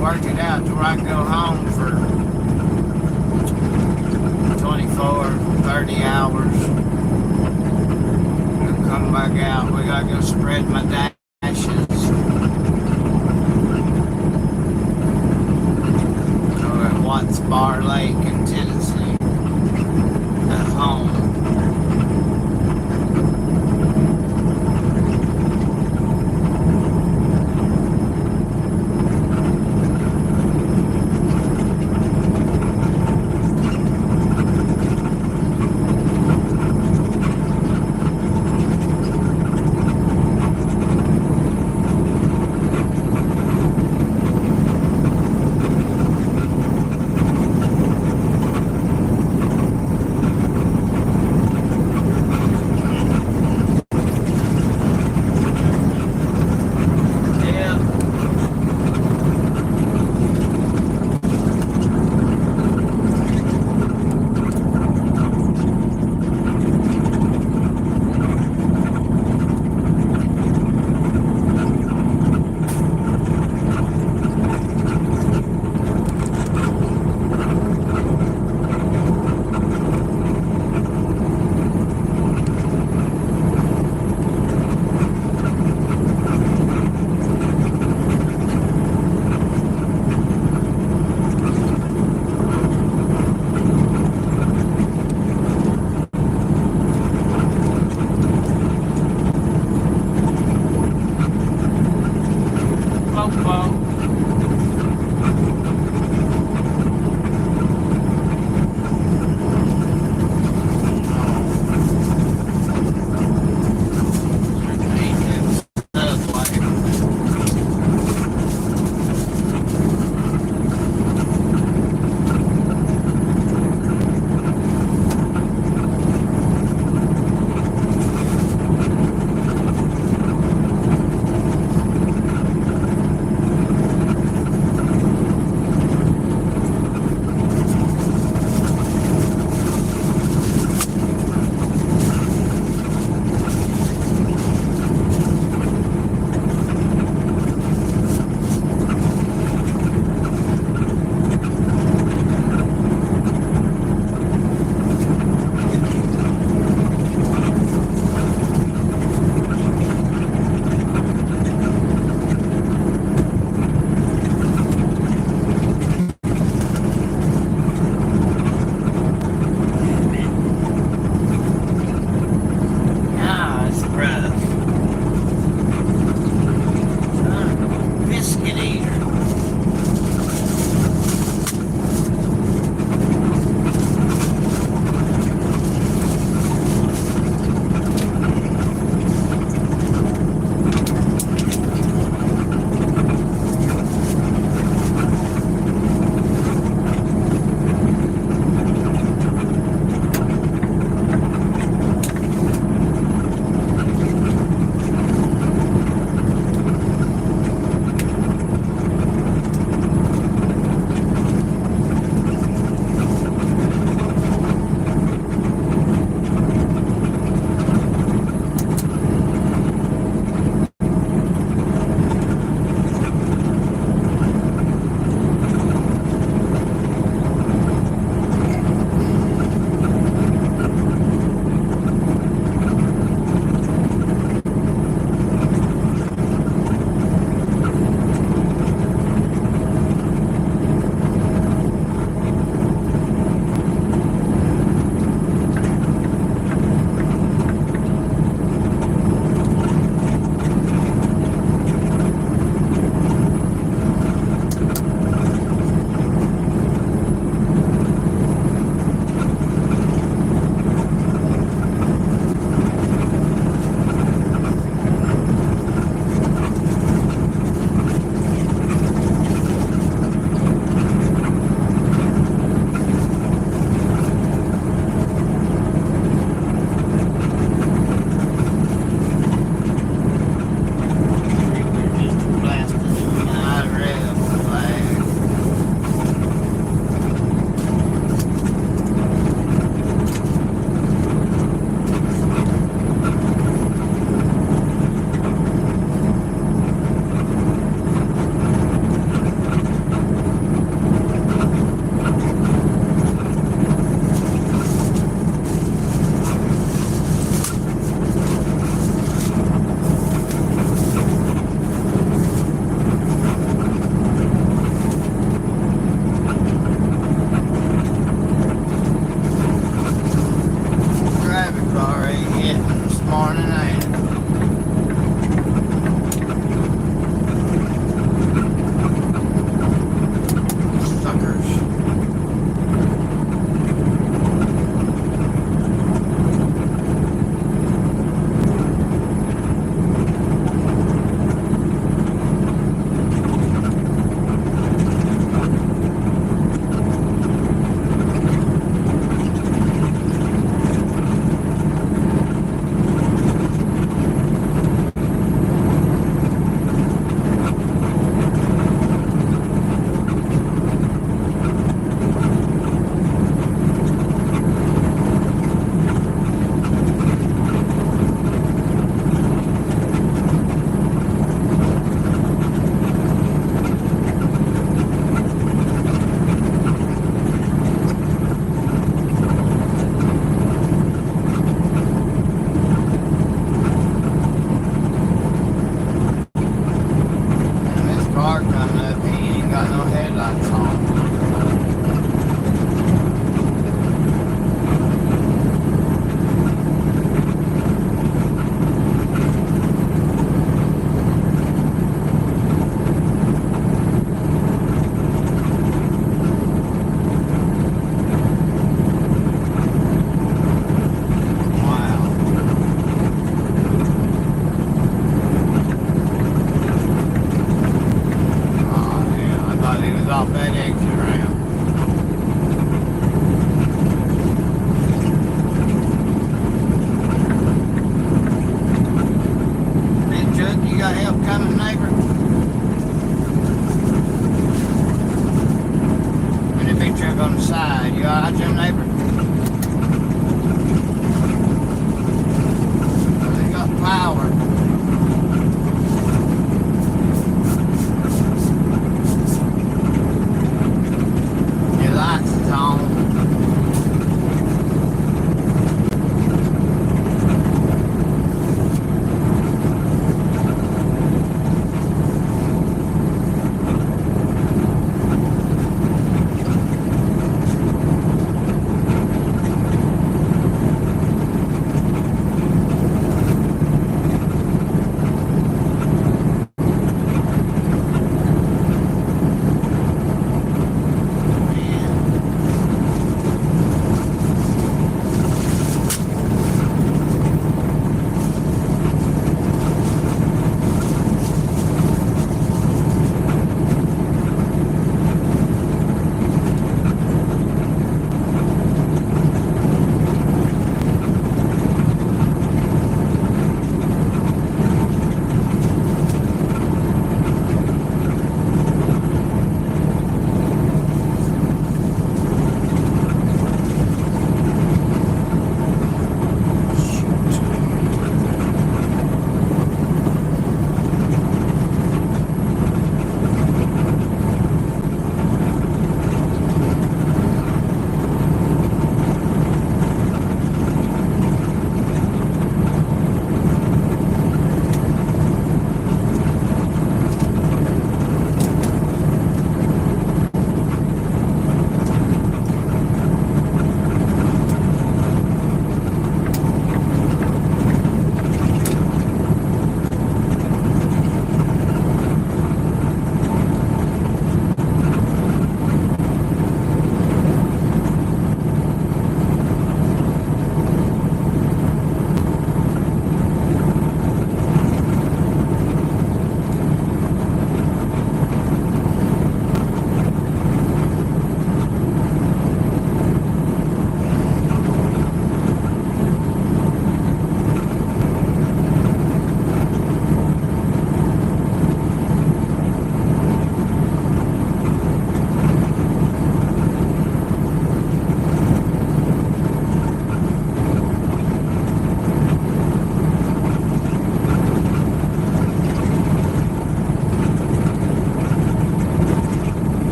Work it out till I go home for 24, 30 hours. And come back out. We gotta go spread my dashes. Over at Watts Bar Lake in Tennessee. At home.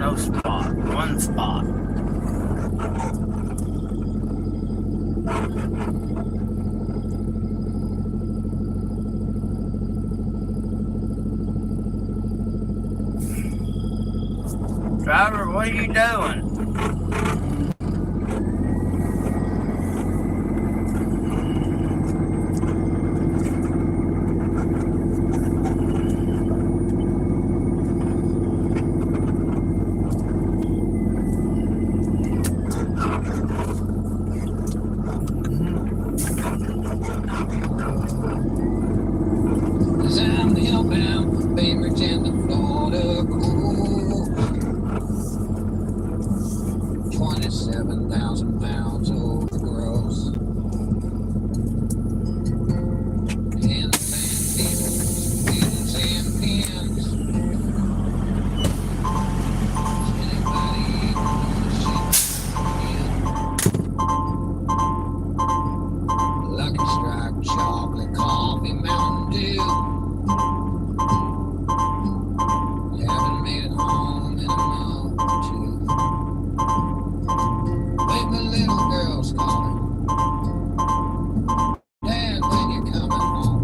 No spot. One spot. Driver, what are you doing? Cause I'm hellbound, favorites in the Florida coast. 27,000 pounds overgross. And the band people's needles and pins. Anybody gonna shit again? Lucky Strike, chocolate, coffee, Mountain Dew. Haven't made it home in a month or two. Baby, little girl's calling. Dad, when you coming home?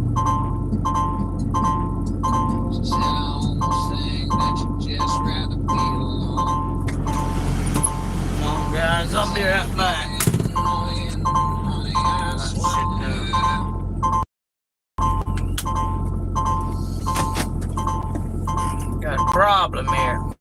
She said I almost think that you'd just rather be alone. Come on, guys, I'll be right back. Annoying, honey, I swear. Got a problem here.